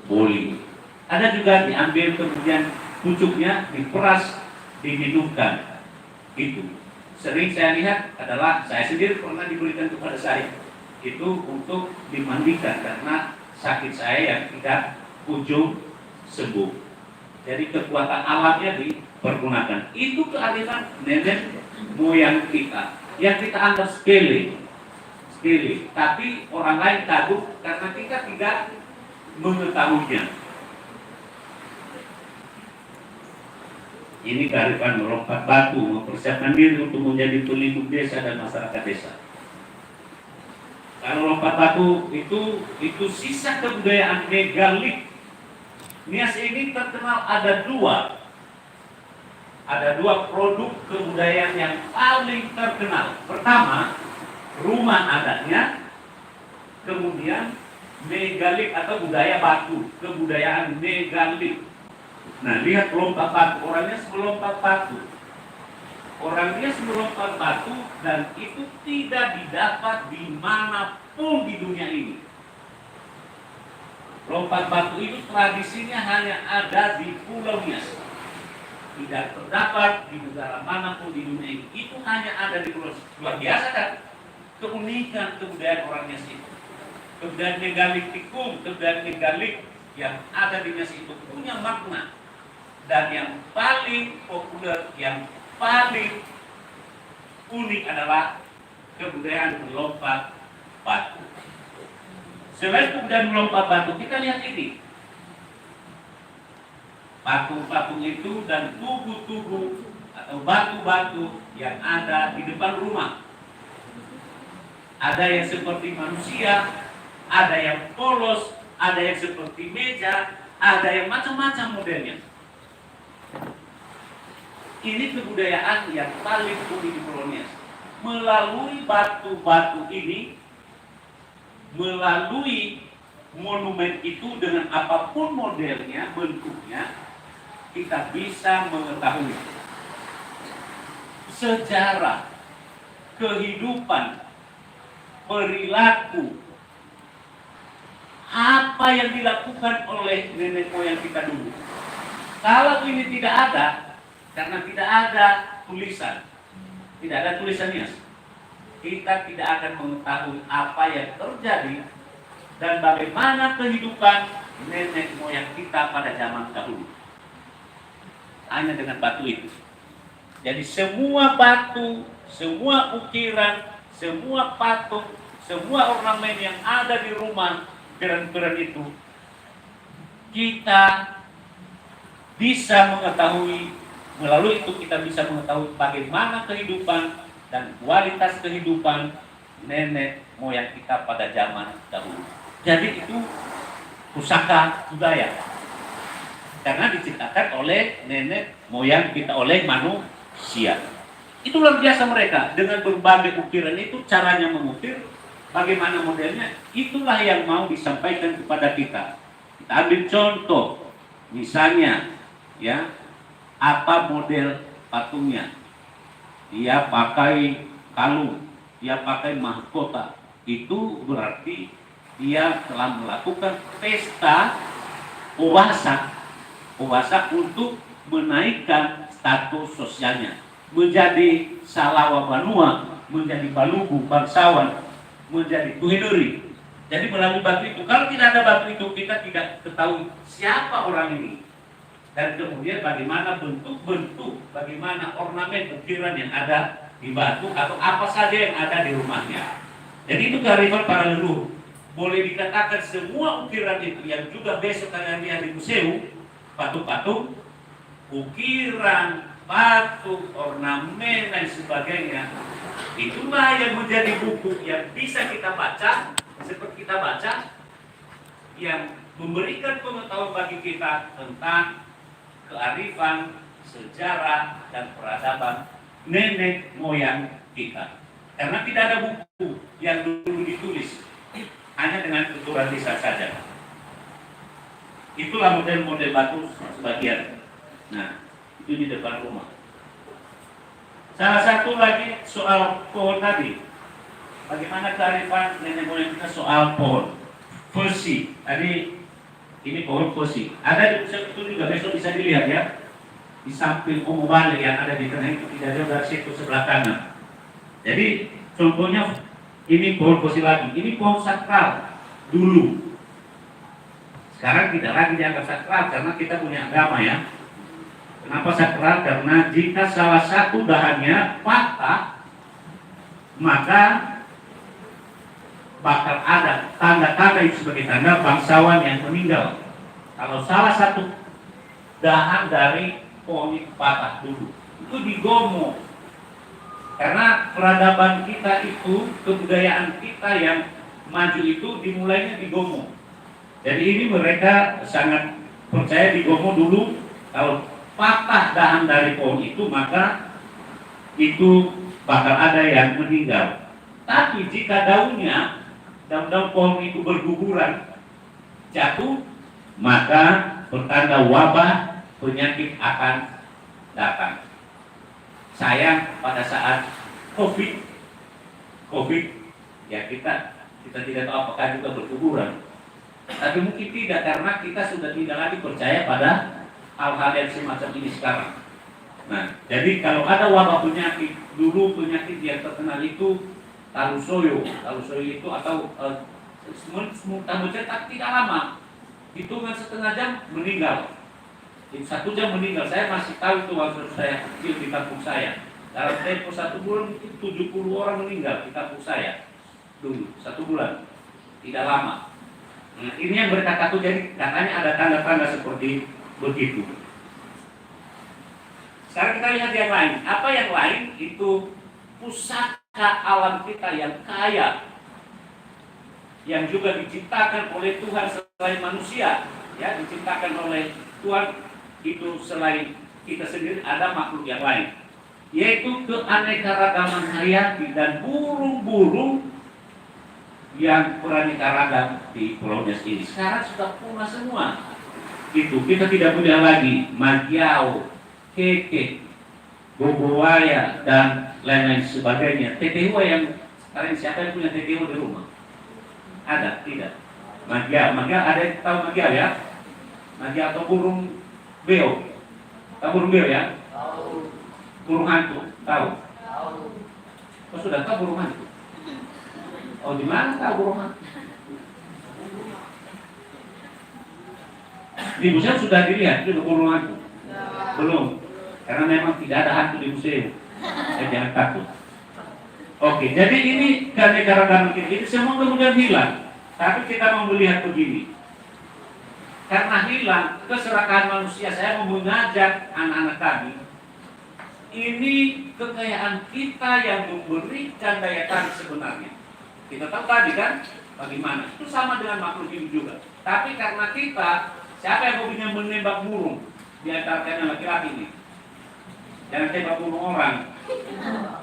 boli. Ada juga diambil kemudian pucuknya diperas, diminumkan. Itu sering saya lihat adalah, saya sendiri pernah diberikan kepada saya itu untuk dimandikan karena sakit saya yang tidak kunjung sembuh. Jadi kekuatan alamnya dipergunakan. Itu kearifan nenek moyang kita yang kita anggap sepele, tapi orang lain kagum karena kita tidak mengetahuinya. Ini kearifan melompat batu, mempersiapkan diri untuk menjadi pelindung desa dan masyarakat desa. Kalau lompat batu itu sisa kebudayaan megalik. Nias ini terkenal ada dua produk kebudayaan yang paling terkenal. Pertama, rumah adatnya, kemudian megalik atau budaya batu, kebudayaan megalik. Nah, lihat lompat batu, orangnya melompat batu. Orangnya melompat batu dan itu tidak didapat dimanapun di dunia ini. Lompat batu itu tradisinya hanya ada di Pulau Nias. Tidak terdapat di negara manapun di dunia ini. Itu hanya ada di Pulau Nias. Luar biasa kan? Keunikan kebudayaan orang Nias itu. Kebudayaan megalik tikung, kebudayaan megalik yang ada di Nias itu punya makna. Dan yang paling populer, yang paling unik adalah kebudayaan melompat batu. Selain kebudayaan melompat batu, kita lihat ini. Patung-patung itu dan tugu-tugu atau batu-batu yang ada di depan rumah. Ada yang seperti manusia, ada yang polos, ada yang seperti meja, ada yang macam-macam modelnya. Ini kebudayaan yang paling unik di Pulau Nias. Melalui batu-batu ini, melalui monumen itu dengan apapun modelnya, bentuknya, kita bisa mengetahui sejarah, kehidupan, perilaku, apa yang dilakukan oleh nenek moyang kita dulu. Kalau ini tidak ada, karena tidak ada tulisan, tidak ada tulisannya, kita tidak akan mengetahui apa yang terjadi dan bagaimana kehidupan nenek moyang kita pada zaman dahulu. Hanya dengan batu itu. Jadi semua batu, semua ukiran, semua patung, semua ornamen yang ada di rumah piran-piran itu, kita bisa mengetahui, melalui itu kita bisa mengetahui bagaimana kehidupan dan kualitas kehidupan nenek moyang kita pada zaman dahulu. Jadi itu pusaka budaya, karena diciptakan oleh nenek moyang kita, oleh manusia. Itu luar biasa mereka, dengan berbagai ukiran itu, caranya mengukir, bagaimana modelnya, itulah yang mau disampaikan kepada kita. Kita ambil contoh, misalnya, ya, apa model patungnya? Dia pakai kalung, dia pakai mahkota, itu berarti dia telah melakukan pesta puasa untuk menaikkan status sosialnya, menjadi salawa banua, menjadi balugu bangsawan, menjadi tuhenuri. Jadi melalui batu itu, kalau tidak ada batu itu kita tidak ketahui siapa orang ini. Dan kemudian bagaimana bentuk-bentuk, bagaimana ornamen ukiran yang ada di batu atau apa saja yang ada di rumahnya. Jadi itu kearifan para leluhur. Boleh dikatakan semua ukiran itu yang juga besok akan lihat di museum, patung-patung, ukiran, batu, ornamen dan sebagainya. Itulah yang menjadi buku yang bisa kita baca, seperti kita baca, yang memberikan pengetahuan bagi kita tentang kearifan, sejarah, dan peradaban nenek moyang kita. Karena tidak ada buku yang dulu ditulis, hanya dengan tuturan lisan saja. Itulah model-model batu sebagian. Nah, itu di depan rumah. Salah satu lagi soal pohon tadi. Bagaimana kearifan nenek moyang kita soal pohon? Versi. Tadi ini pohon versi. Ada di pusat itu juga, besok bisa dilihat ya. Di samping Omo Bale yang ada di tengah itu tidak jauh dari situ sebelah kanan. Jadi contohnya ini pohon versi lagi. Ini pohon sakral dulu. Sekarang tidak lagi dianggap sakral karena kita punya agama ya. Kenapa sakral? Karena jika salah satu dahannya patah, maka bakal ada tanda-tanda itu sebagai tanda bangsawan yang meninggal. Kalau salah satu dahan dari pohon itu patah dulu, itu digomo. Karena peradaban kita itu, kebudayaan kita yang maju itu dimulainya di Gomo. Jadi ini mereka sangat percaya di Gomo dulu, kalau patah dahan dari pohon itu maka itu bakal ada yang meninggal. Tapi jika daun-daun pohon itu berguguran, jatuh, maka pertanda wabah penyakit akan datang. Sayang pada saat COVID ya kita tidak tahu apakah juga berkuburan. Tapi mungkin tidak, karena kita sudah tidak lagi percaya pada hal-hal yang semacam ini sekarang. Nah, jadi kalau ada wabah penyakit, dulu penyakit yang terkenal itu talusoyo itu atau mencetak tidak lama, hitungan setengah jam meninggal. 1 jam meninggal. Saya masih tahu itu waktu saya kecil di kampung saya. Dalam tempo 1 bulan itu 70 orang meninggal di kampung saya dulu 1 bulan, tidak lama. Nah, ini yang mereka takut, jadi katanya ada tanda-tanda seperti begitu. Sekarang kita lihat yang lain. Apa yang lain? Itu pusaka alam kita yang kaya, yang juga diciptakan oleh Tuhan selain manusia, ya, diciptakan oleh Tuhan. Itu selain kita sendiri ada makhluk yang lain, yaitu keanekaragaman hayati dan burung-burung yang beraneka ragam di Pulau Nias ini. Sekarang sudah punah semua. Itu kita tidak punya lagi magiau, keke, boboaya dan lain-lain sebagainya. Tetehua yang sekarang siapa yang punya tetehua di rumah? Ada? Tidak. Magiau ada yang tahu magiau ya? Magiau atau burung beo. Tahu burung beo ya? Tahu. Burung hantu, tahu? Tahu. Oh, sudah tahu burung hantu? Oh, di mana tahu burung hantu? Di museum sudah dilihat juga burung hantu? Belum. Karena memang tidak ada hantu di museum. Jangan takut. Oke, jadi ini keanekaragaman kita ini semua kemudian hilang. Tapi kita mau melihat begini. Karena hilang keserakahan manusia, saya mau mengajak anak-anak kami. Ini kekayaan kita yang memberikan daya tarik sebenarnya. Kita tahu tadi kan bagaimana. Itu sama dengan makhluk hidup juga. Tapi karena kita, siapa yang hobinya menembak burung? Di antara kalian laki-laki ini. Jangan tembak burung orang. Nah,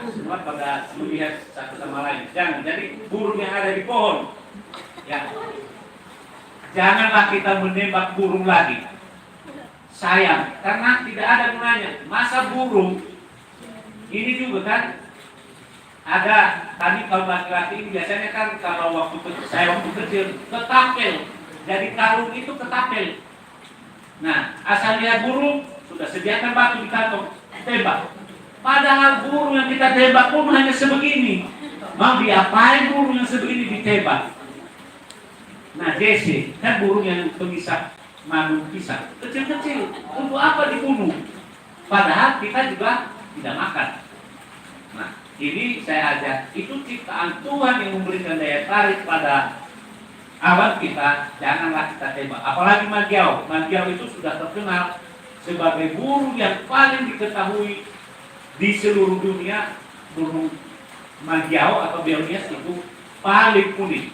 semua pada melihat satu sama lain. Jangan. Jadi burung yang ada di pohon. Ya. Janganlah kita menembak burung lagi. Sayang, karena tidak ada gunanya. Masa burung ini juga kan Ada tadi kalau laki-laki ini biasanya kan kalau saya waktu kecil ketapel, jadi karung itu ketapel. Nah, asal lihat burung sudah sediakan batu di kantong, tembak. Padahal burung yang kita tembak pun hanya sebegini. Mau diapain burung yang sebegini ditembak? Nah, Jesse kan burung yang pengisap madu pisang, kecil-kecil. Untuk apa dibunuh? Padahal kita juga tidak makan. Nah, ini saya ajak, itu ciptaan Tuhan yang memberikan daya tarik pada alam kita, janganlah kita tembak. Apalagi magiau. Magiau itu sudah terkenal sebagai burung yang paling diketahui di seluruh dunia. Burung magiau atau Beonias itu paling unik.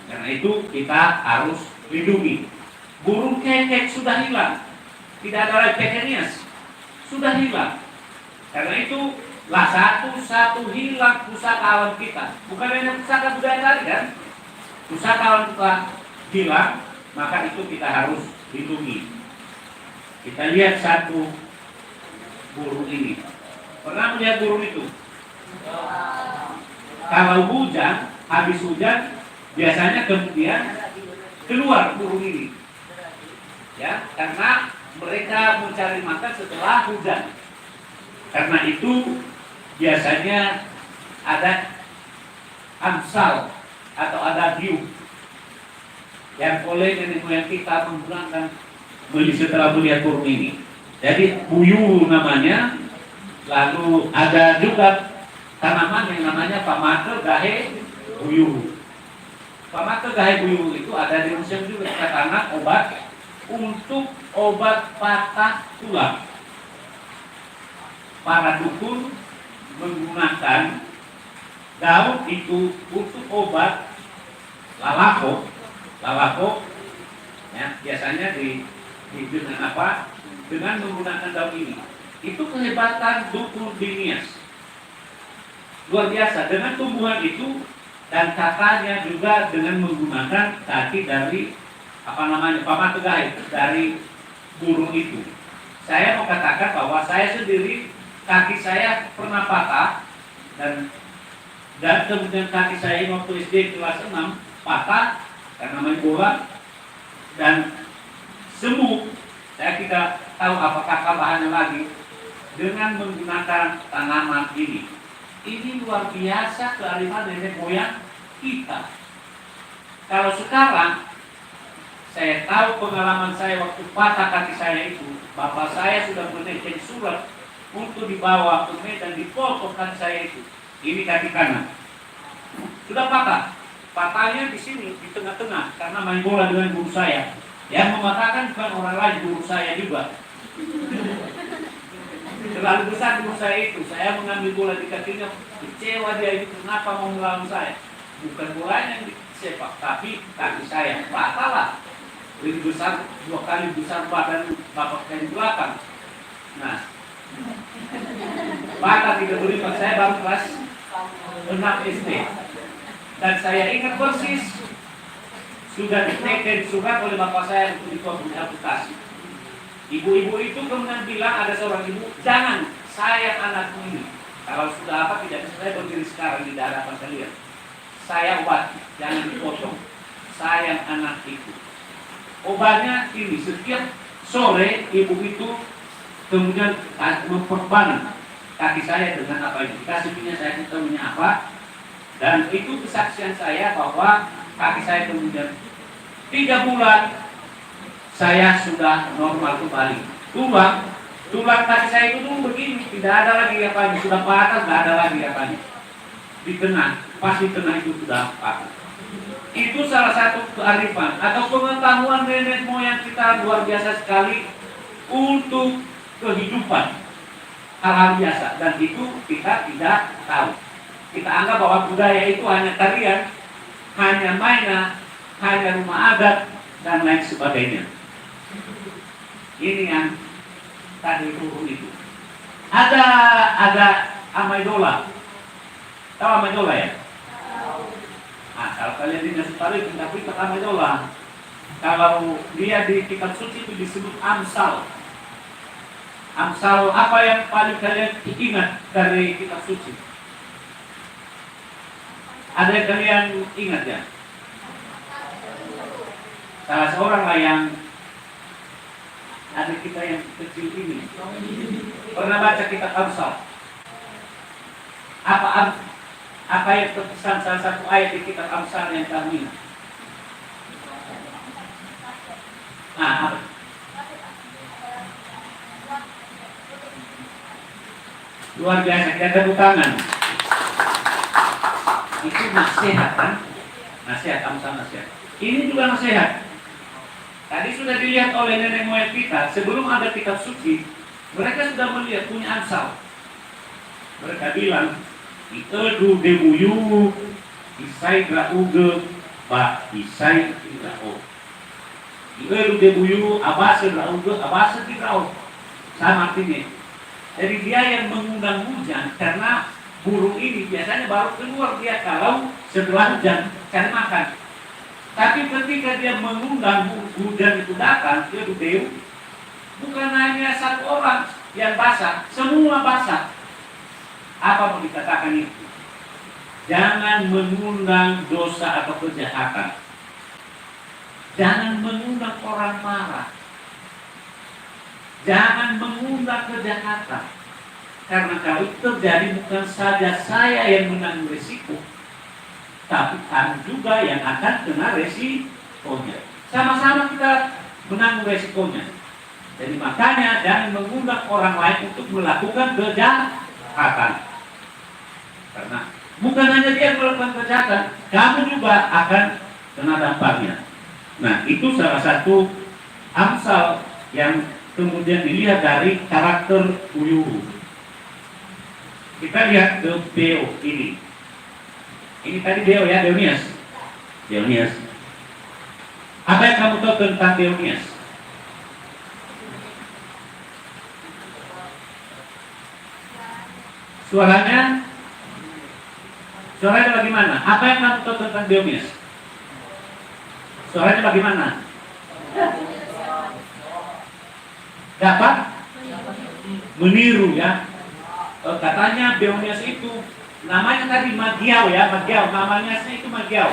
Karena itu kita harus lindungi. Burung kekek sudah hilang. Tidak ada lagi Beonias. Sudah hilang. Karena itu lah satu-satu hilang pusaka alam kita. Bukan hanya pusaka budaya tadi kan. Pusaka alam kita hilang, maka itu kita harus lindungi. Kita lihat satu burung ini. Pernah melihat burung itu? Kalau hujan, habis hujan, biasanya kemudian keluar burung ini. Ya, karena mereka mencari makan setelah hujan. Karena itu biasanya ada amsal atau ada hiu yang oleh nenek moyang kita menggunakan setelah melihat burung ini. Jadi buyu namanya. Lalu ada juga tanaman yang namanya pamate gahe buyu. Pamate gahe buyu itu ada di Rusia juga, karena obat untuk obat patah tulang. Para dukun menggunakan daun itu untuk obat lalako, ya, biasanya dengan apa? Dengan menggunakan daun ini. Itu kehebatan dukun Beonias. Luar biasa, dengan tumbuhan itu dan katanya juga dengan menggunakan kaki dari pamate gahe dari burung itu. Saya mau katakan bahwa saya sendiri kaki saya pernah patah dan kemudian kaki saya waktu SD kelas 6 patah karena main bola dan sembuh. Saya tidak tahu apakah tambahannya lagi dengan menggunakan tanaman ini. Ini luar biasa kearifan nenek moyang kita. Kalau sekarang saya tahu pengalaman saya waktu patah kaki saya itu, bapak saya sudah meneken surat untuk dibawa ke Medan, dipotong kaki saya itu. Ini kaki kanan sudah patah. Patahnya di sini di tengah-tengah karena main bola dengan guru saya. Yang mematahkan bukan orang lain, guru saya juga. Terlalu besar guru saya itu. Saya mengambil bola di kakinya, kecewa dia itu kenapa mau melawan saya. Bukan bolanya yang disepak, tapi kaki saya patahlah. Lebih besar, 2 kali besar badan bapak saya di belakang. Nah, patah 35, saya baru kelas 6 SD. Dan saya ingat persis sudah diteken surat oleh bapak saya untuk dikomputasi. Ibu-ibu itu kemudian bilang, ada seorang ibu, jangan sayang anakku ini. Kalau sudah apa tidak bisa saya berdiri sekarang di hadapan kalian. Saya obat, jangan dipotong. Sayang anak itu. Obatnya ini, setiap sore ibu itu kemudian memperban kaki saya dengan apa ini. Dikasih punya saya ketemunya apa. Dan itu kesaksian saya bahwa kaki saya kemudian 3 bulan saya sudah normal kembali. Tulang kaki saya itu dulu begini, tidak ada lagi apa ini, sudah patah, tidak ada lagi apa ini. Di tengah, pas di tengah itu sudah patah. Itu salah satu kearifan atau pengetahuan nenek moyang kita luar biasa sekali untuk kehidupan, hal-hal biasa, dan itu kita tidak tahu. Kita anggap bahwa budaya itu hanya tarian, hanya mainan, hanya rumah adat, dan lain sebagainya. Ini yang tadi burung itu. Ada amaidola. Tahu amaidola ya? Nah, kalau kalian di Nasutari kita berita amaidola. Kalau dia di kitab suci itu disebut amsal. Amsal apa yang paling kalian ingat dari kitab suci? Ada yang kalian ingat ya? Salah seorang lah yang ada kita yang kecil ini pernah baca kitab Amsal. Apa yang terkesan salah satu ayat di kitab Amsal yang kami ingat? Apa? Luar biasa, kita tepuk tangan. Itu nasihat kan? Nasihat, Amsal nasihat. Ini juga nasihat. Tadi sudah dilihat oleh nenek moyang kita, sebelum ada kitab suci, mereka sudah melihat punya Amsal. Mereka bilang, "Itedu debuyu, isai grauge, ba isai grau. Itedu debuyu, abase grauge, abase grau." Sama artinya. Jadi dia yang mengundang hujan, karena burung ini biasanya baru keluar dia kalau setelah hujan cari makan. Tapi ketika dia mengundang hujan itu datang, dia berdeu, bukan hanya satu orang yang basah, semua basah. Apa mau dikatakan itu? Jangan mengundang dosa atau kejahatan. Jangan mengundang orang marah. Jangan mengundang kejahatan. Karena kalau itu terjadi bukan saja saya yang menanggung risiko, tapi kamu juga yang akan kena resikonya. Sama-sama kita menanggung resikonya. Jadi makanya jangan mengundang orang lain untuk melakukan kejahatan. Karena bukan hanya dia yang melakukan kejahatan, kamu juga akan kena dampaknya. Nah, itu salah satu Amsal yang kemudian dilihat dari karakter Uyuhu. Kita lihat ke Beo ini. Ini tadi Beo ya, Beonias. Beonias. Apa yang kamu tahu tentang Beonias? Suaranya bagaimana? Apa yang kamu tahu tentang Beonias? Suaranya bagaimana? Dapat meniru ya. Katanya Beonias itu namanya tadi Magiau ya, Magiau, namanya itu Magiau.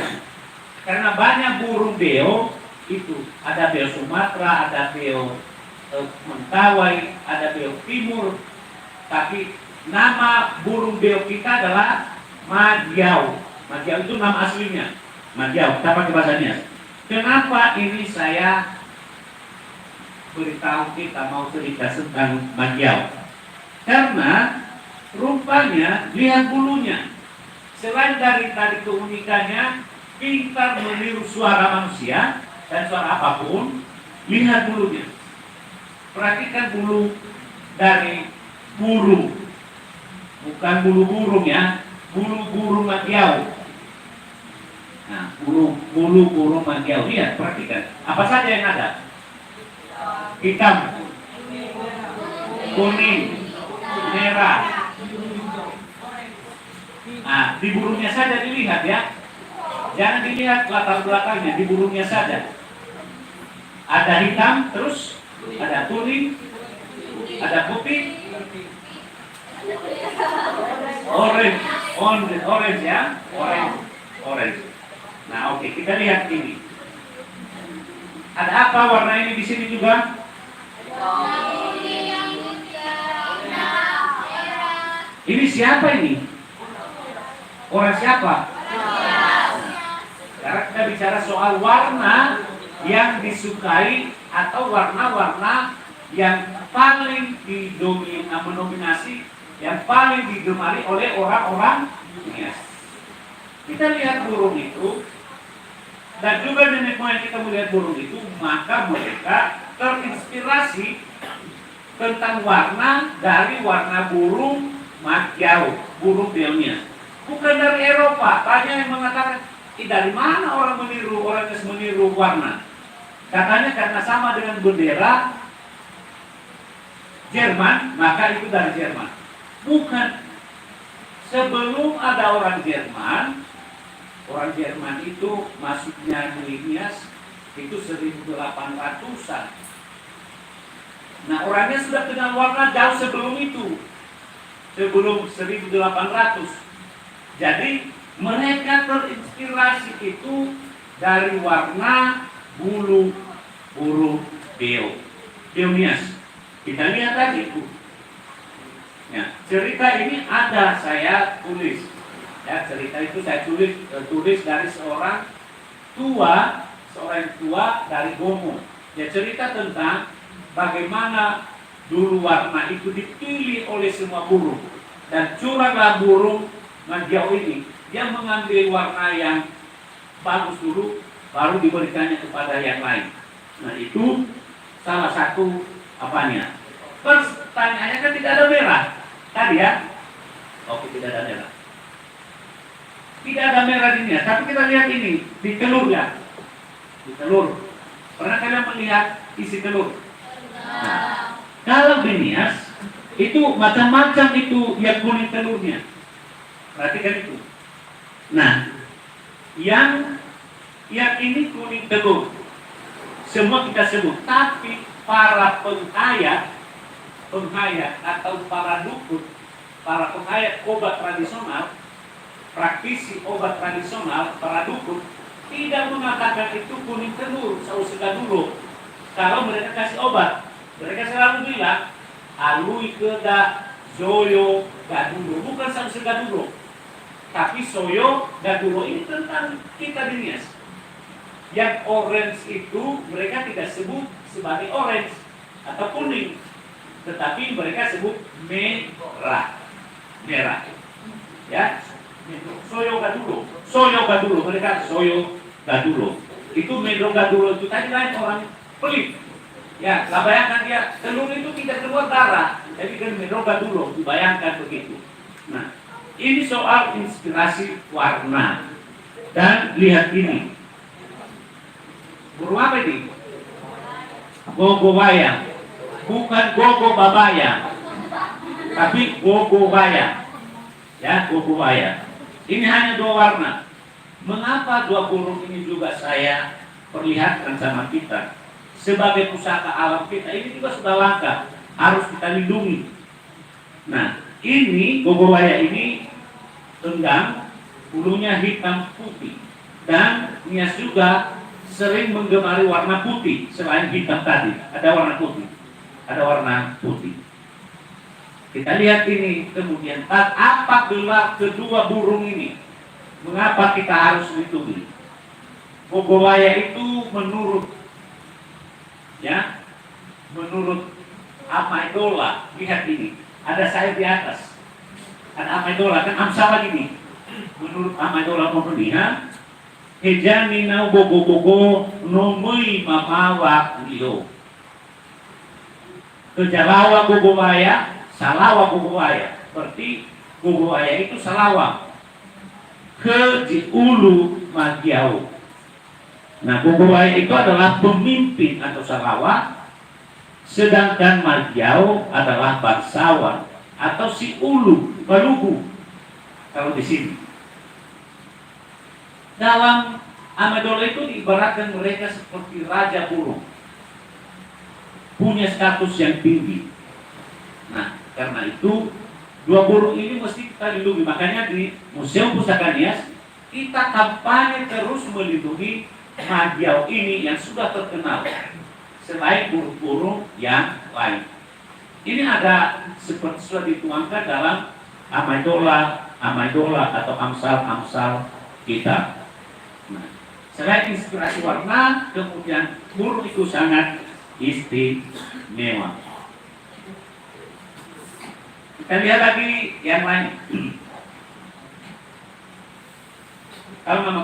Karena banyak burung beo itu, ada beo Sumatera, ada beo Mentawai, ada beo Timur. Tapi nama burung beo kita adalah Magiau. Magiau itu nama aslinya. Magiau, kita pakai bahasanya. Kenapa ini saya beritahu kita mau cerita tentang Magiau? Karena rupanya, lihat bulunya. Selain dari tadi keunikannya, pintar meniru suara manusia dan suara apapun, lihat bulunya. Perhatikan bulu dari burung, bukan bulu burung ya, bulu burung Magiau. Nah, bulu burung Magiau, lihat, perhatikan. Apa saja yang ada? Hitam, kuning, merah. Nah, di burungnya saja dilihat ya. Jangan dilihat latar belakangnya, di burungnya saja. Ada hitam, terus ada kuning, ada putih, orange ya, orange. Nah, oke, kita lihat ini. Ada apa warna ini di sini juga? Ini siapa ini? Orang siapa? Sekarang kita bicara soal warna yang disukai atau warna-warna yang paling mendominasi, yang paling digemari oleh orang-orang dunia. Kita lihat burung itu, dan juga nenek moyang kita melihat burung itu, maka mereka terinspirasi tentang warna dari warna burung Magiau, burung Beonias. Bukan dari Eropa. Tanya yang mengatakan, dari mana orang meniru warna? Katanya karena sama dengan bendera Jerman, maka itu dari Jerman. Bukan. Sebelum ada orang Jerman itu masuknya Beonias itu 1800-an. Nah, orangnya sudah kenal warna jauh sebelum itu. Sebelum 1800. Jadi Mereka terinspirasi itu dari warna bulu burung beo, beonias. Kita lihat tadi itu. Ya, cerita ini ada saya tulis. Ya, cerita itu saya tulis dari seorang tua dari Gomo. Ya, cerita tentang bagaimana dulu warna itu dipilih oleh semua burung, dan curanglah burung Manjau ini. Dia mengambil warna yang bagus dulu, baru diberikannya kepada yang lain. Nah, itu salah satu apanya. Pertanyaannya kan tidak ada merah tadi ya. Oke, tidak ada merah. Tidak ada merah di sini, tapi kita lihat ini di telur ya. Di telur. Pernah kalian melihat isi telur? Nah, kalau benias itu macam-macam itu yang kuning telurnya. Perhatikan itu. Nah, yang ini kuning telur. Semua kita sebut, tapi para penghayat atau para dukun, para penghayat obat tradisional, praktisi obat tradisional, para dukun tidak mengatakan itu kuning telur, saus dulu. Kalau mereka kasih obat, mereka selalu bilang alui keda soyo gadulo, bukan saus dulu. Tapi soyo gadulo ini tentang kita dinias. Yang orange itu mereka tidak sebut sebagai orange atau kuning, tetapi mereka sebut merah. Ya, soyo gadulo, mereka soyo gadulo. Itu medro gadulo itu tadi lain orang pelit. Ya, lah bayangkan dia telur itu tidak keluar darah, jadi kan medro gadulo, dibayangkan begitu. Nah, ini soal inspirasi warna. Dan lihat ini. Burung apa ini? Gogobaya. Bukan gogo babaya, tapi gogobaya. Ya, gogobaya. Ini hanya dua warna. Mengapa dua burung ini juga saya perlihatkan sama kita? Sebagai pusaka alam kita, ini juga sudah langka, harus kita lindungi. Nah, ini gogobaya ini tenggang, bulunya hitam putih, dan nias juga sering menggemari warna putih. Selain hitam tadi, ada warna putih. Kita lihat ini kemudian, apa gelar kedua burung ini? Mengapa kita harus lindungi? Gogobaya itu menurut Amaidola, lihat ini, ada sayap di atas. Ada Amaidola, kan Amsal ini. Menurut Amaidola Monunia, hejani nau bogo nomui mamawa liyo. Kejalawa gogobaya, salawa gogobaya. Berarti gogobaya itu salawa. Ke di ulu magiau. Nah, gogobaya itu adalah pemimpin atau salawa, sedangkan magiau adalah bangsawan atau si ulu, balugu. Kalau di sini. Dalam Amadola itu diibaratkan mereka seperti raja burung, punya status yang tinggi. Nah, karena itu dua burung ini mesti kita lindungi. Makanya di Museum Pusaka Nias kita kampanye terus melindungi magiau ini yang sudah terkenal selain burung-burung yang lain. Ini ada seperti sudah dituangkan dalam Amaidola atau Amsal kita. Nah, selain inspirasi warna, kemudian burung itu sangat istimewa. Kita lihat lagi yang lain. Kalau nama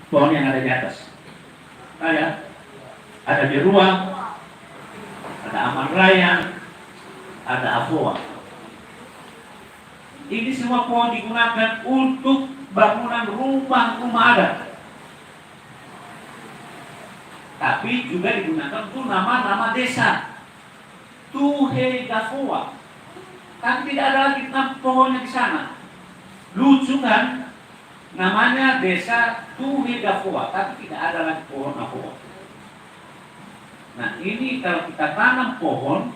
pohon yang ada di atas, ada beruang, ada aman raya, ada afoa. Ini semua pohon digunakan untuk bangunan rumah adat. Tapi juga digunakan untuk nama-nama desa. Tuhe Gafoa. Tapi tidak ada lagi pohonnya di sana. Lucu kan? Namanya desa Tuhe Gafoa, tapi tidak ada lagi pohon Gafoa. Nah, ini kalau kita tanam pohon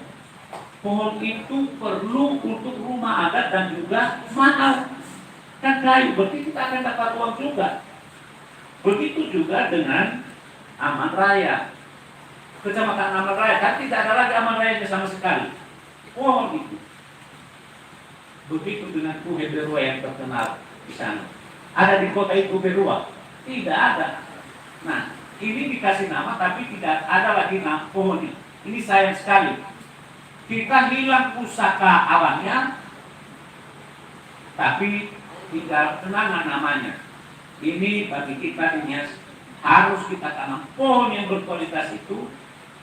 itu perlu untuk rumah adat dan juga mahal. Kan kayu, berarti kita akan dapat uang juga. Begitu juga dengan Aman Raya. Kecamatan Aman Raya, kan tidak ada lagi Aman Raya sama sekali. Pohon itu. Begitu dengan Kuhe Berua yang terkenal di sana. Ada di kota itu Berua? Tidak ada. Nah, ini dikasih nama tapi tidak ada lagi nama pohon ini. Ini sayang sekali. Kita hilang pusaka alamnya, tapi tinggal kenangan namanya. Ini bagi kita di Nias harus kita tanam pohon yang berkualitas itu,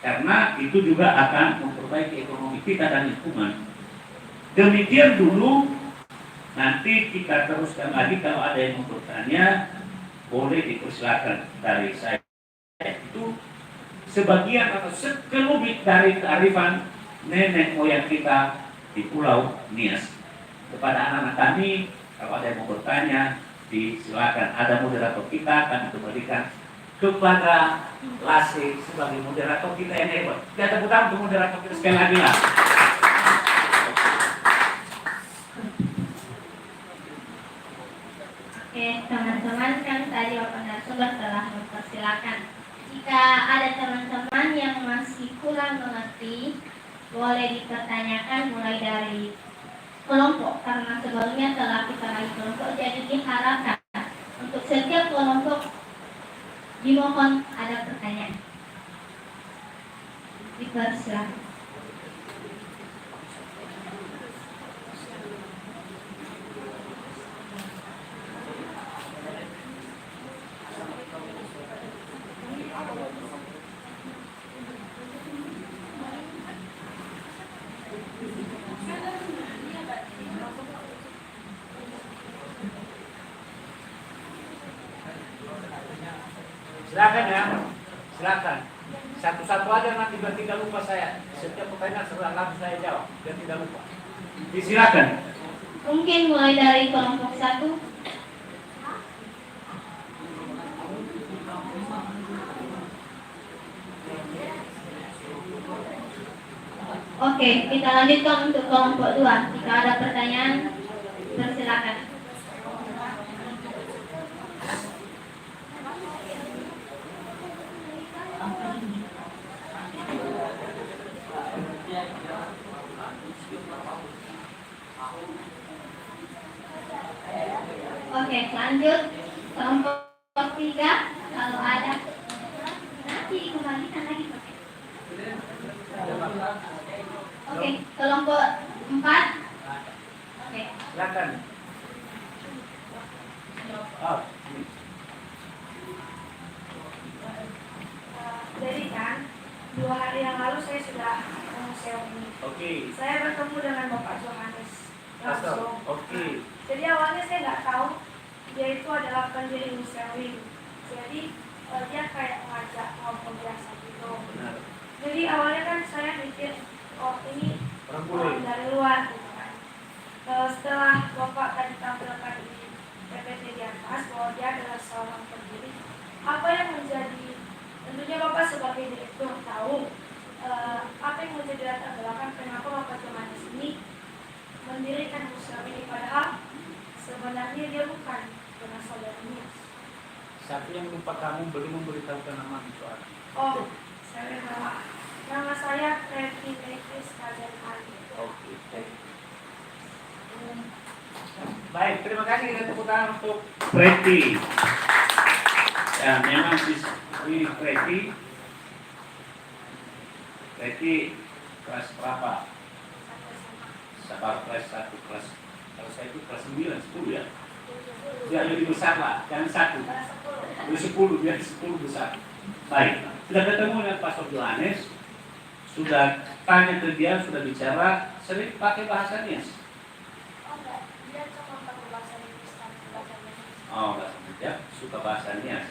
karena itu juga akan memperbaiki ekonomi kita dan lingkungan. Demikian dulu, nanti kita teruskan lagi. Kalau ada yang mau bertanya, boleh dipersilakan dari saya. Itu sebagian atau sekelumit dari kearifan nenek moyang kita di Pulau Nias. Kepada anak-anak kami, kalau ada yang mau bertanya, silakan. Ada moderator kita, kami kembalikan kepada Lase sebagai moderator kita yang hebat. Kita tepuk tangan untuk moderator kita sekali lagi lah. Oke, teman-teman, kan tadi Bapak narasumber telah mempersilakan. Jika ada teman-teman yang masih kurang mengerti, boleh dipertanyakan mulai dari kelompok, karena sebelumnya telah kita bagi kelompok, jadi diharapkan untuk setiap kelompok dimohon ada pertanyaan. Dipersilakan. Silakan ya, silakan. Satu-satu aja nanti biar tidak lupa saya. Setiap pertanyaan serah langsung saya jawab, biar tidak lupa. Silakan. Mungkin mulai dari kelompok 1. Oke, kita lanjutkan untuk kelompok 2. Jika ada pertanyaan, persilakan. Oke, lanjut kelompok 3. Kalau ada, nanti dikembalikan lagi. Oke, kelompok 4. Oke. Silakan. Oh. Jadi kan 2 hari yang lalu saya sudah ke museum ini. Oke. Saya bertemu dengan Bapak Johannes langsung. Oke. Jadi awalnya saya nggak tahu dia itu adalah pendiri museum ini. Jadi dia kayak ngajak ngobrol biasa gitu. Benar. Jadi awalnya kan saya mikir, oh ini Orang orang bule. dari luar gitu kan. Setelah Bapak tadi tampilkan di PPT di atas bahwa dia adalah seorang pendiri, apa yang menjadi, tentunya Bapak sebagai direktur tahu apa yang menjadi latar belakang kenapa Bapak Johannes ini mendirikan museum ini, padahal sebenarnya dia bukan berasal dari Nias. Satu yang lupa kamu belum memberitahukan nama soal. Oh, saya nama saya Preti Lekis Kajenani. Oke. Baik, terima kasih. Kita tepuk tangan untuk Preti. Ya, memang ini Preti kelas berapa? Sabar kelas 1, kelas, kalau saya itu kelas 9, 10 ya. Ya lebih besar lah, jangan 1. Lebih 10, biar 10 besar. Baik, sudah ketemu dengan Pastor Johannes, sudah tanya ke dia, sudah bicara, sering pakai bahasa Nias. Oh enggak, dia cuma pakai bahasa Inggris dan bahasa Indonesia. Oh, bahasa Nias, suka bahasa Nias.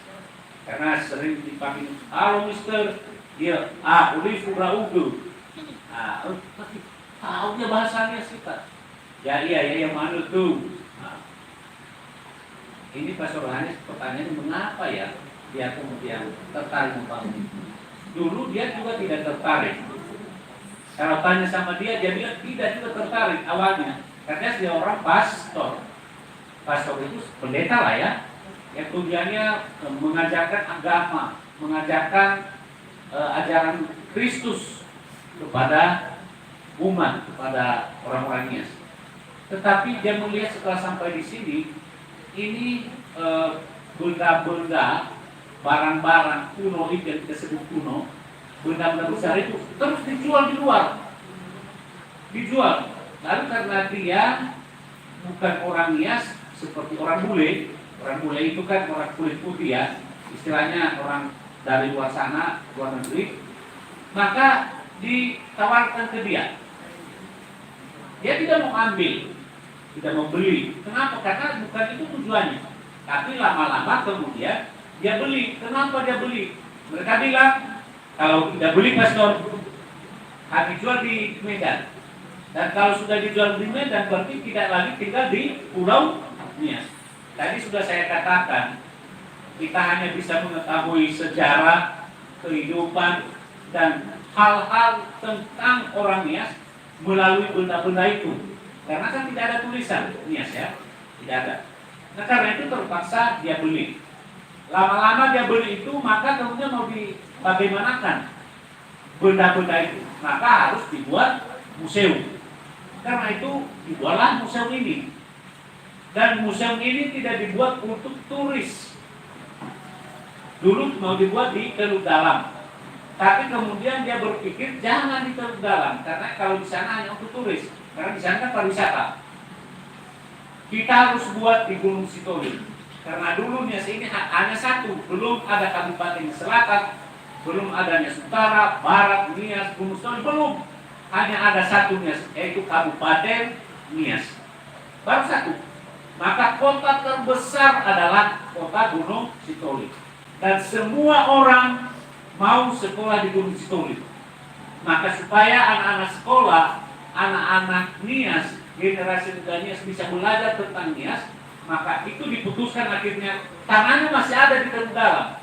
Karena sering dipakai, halo mister, dia, uli fura ugu. Tahu dia bahasa Nias kita. Ya iya, yang mana tuh? Ini Pastor Johannes pertanyaannya mengapa ya dia kemudian tertarik membangun itu. Dulu dia juga tidak tertarik. Kalau tanya sama dia bilang tidak juga tertarik awalnya. Karena dia orang pastor. pastor itu pendeta lah ya, yang tujuannya mengajarkan agama, mengajarkan ajaran Kristus kepada umat, kepada orang-orang Nias. Tetapi dia melihat setelah sampai di sini, ini benda-benda, barang-barang kuno itu yang kita sebut kuno, benda-benda besar itu terus dijual di luar, dijual. Lalu karena dia bukan orang Nias seperti orang bule. Orang bule itu kan orang kulit putih ya, istilahnya orang dari luar sana, luar negeri. Maka ditawarkan ke dia. Dia tidak mau ambil, tidak mau beli. Kenapa? Karena bukan itu tujuannya. Tapi lama-lama kemudian dia beli. Kenapa dia beli? Mereka bilang, kalau tidak beli pastor, harus dijual di Medan. Dan kalau sudah dijual di Medan, berarti tidak lagi tinggal di Pulau Nias. Tadi sudah saya katakan, kita hanya bisa mengetahui sejarah, kehidupan, dan hal-hal tentang orang Nias melalui benda-benda itu. Karena kan tidak ada tulisan Nias ya, tidak ada. Nah karena itu terpaksa dia beli. Lama-lama dia beli itu, maka kemudian mau dibagaimanakan benda-benda itu. Maka harus dibuat museum. Karena itu dibuatlah museum ini. Dan museum ini tidak dibuat untuk turis. Dulu mau dibuat di Teluk Dalam. Tapi kemudian dia berpikir jangan di Teluk Dalam, karena kalau di sana hanya untuk turis. Karena di sana kan pariwisata. Kita harus buat di Gunung Sitoli. Karena dulu Nias ini hanya satu, belum ada Kabupaten Selatan, belum ada Nias Utara, Barat, Nias, Gunung Sitoli, belum. Hanya ada satu Nias, yaitu Kabupaten Nias. Baru satu. Maka kota terbesar adalah kota Gunung Sitoli. Dan semua orang mau sekolah di Gunung Sitoli. Maka supaya anak-anak sekolah, anak-anak Nias, generasi muda Nias bisa belajar tentang Nias, maka itu diputuskan akhirnya tanahnya masih ada di Teluk Dalam.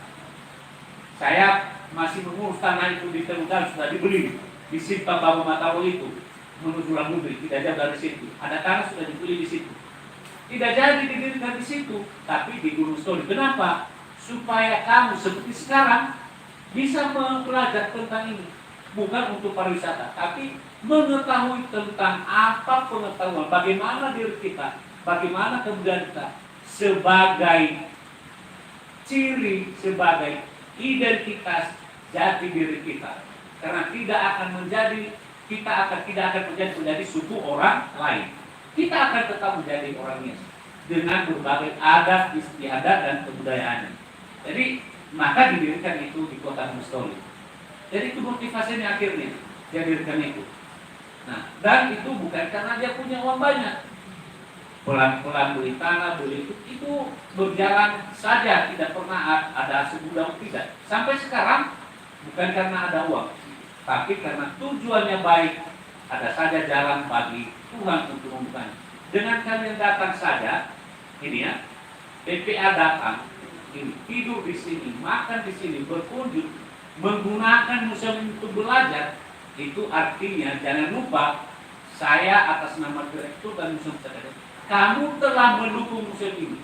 Saya masih mengurus tanah itu di Teluk Dalam, sudah dibeli di Simpang Babu Matawo itu menuju Lamudri, tidak jauh dari situ. Ada tanah sudah dibeli di situ. Tidak jadi didirikan di situ, tapi di Gunung Sitoli. Kenapa? Supaya kamu seperti sekarang bisa mempelajari tentang ini. Bukan untuk pariwisata, tapi mengetahui tentang apa pengetahuan, bagaimana diri kita, bagaimana kebudayaan kita sebagai ciri, sebagai identitas jati diri kita. Karena tidak akan menjadi, tidak akan menjadi suku orang lain. Kita akan tetap menjadi orang Nias dengan berbagai adat, istiadat, dan kebudayaannya. Jadi maka didirikan itu di kota Gunung Sitoli. Jadi itu motivasinya akhirnya dia dirikan itu. Nah, dan itu bukan karena dia punya uang banyak. Pelan-pelan beli tanah, beli itu berjalan saja, tidak pernah ada segudang, tidak. Sampai sekarang bukan karena ada uang, tapi karena tujuannya baik. Ada saja jalan bagi Tuhan untuk membukanya. Dengan kalian datang saja, ini ya, PPA datang, ini tidur di sini, makan di sini, berkunjung, menggunakan museum untuk belajar, itu artinya jangan lupa saya atas nama direktur dan museum cagar, kamu telah mendukung museum ini.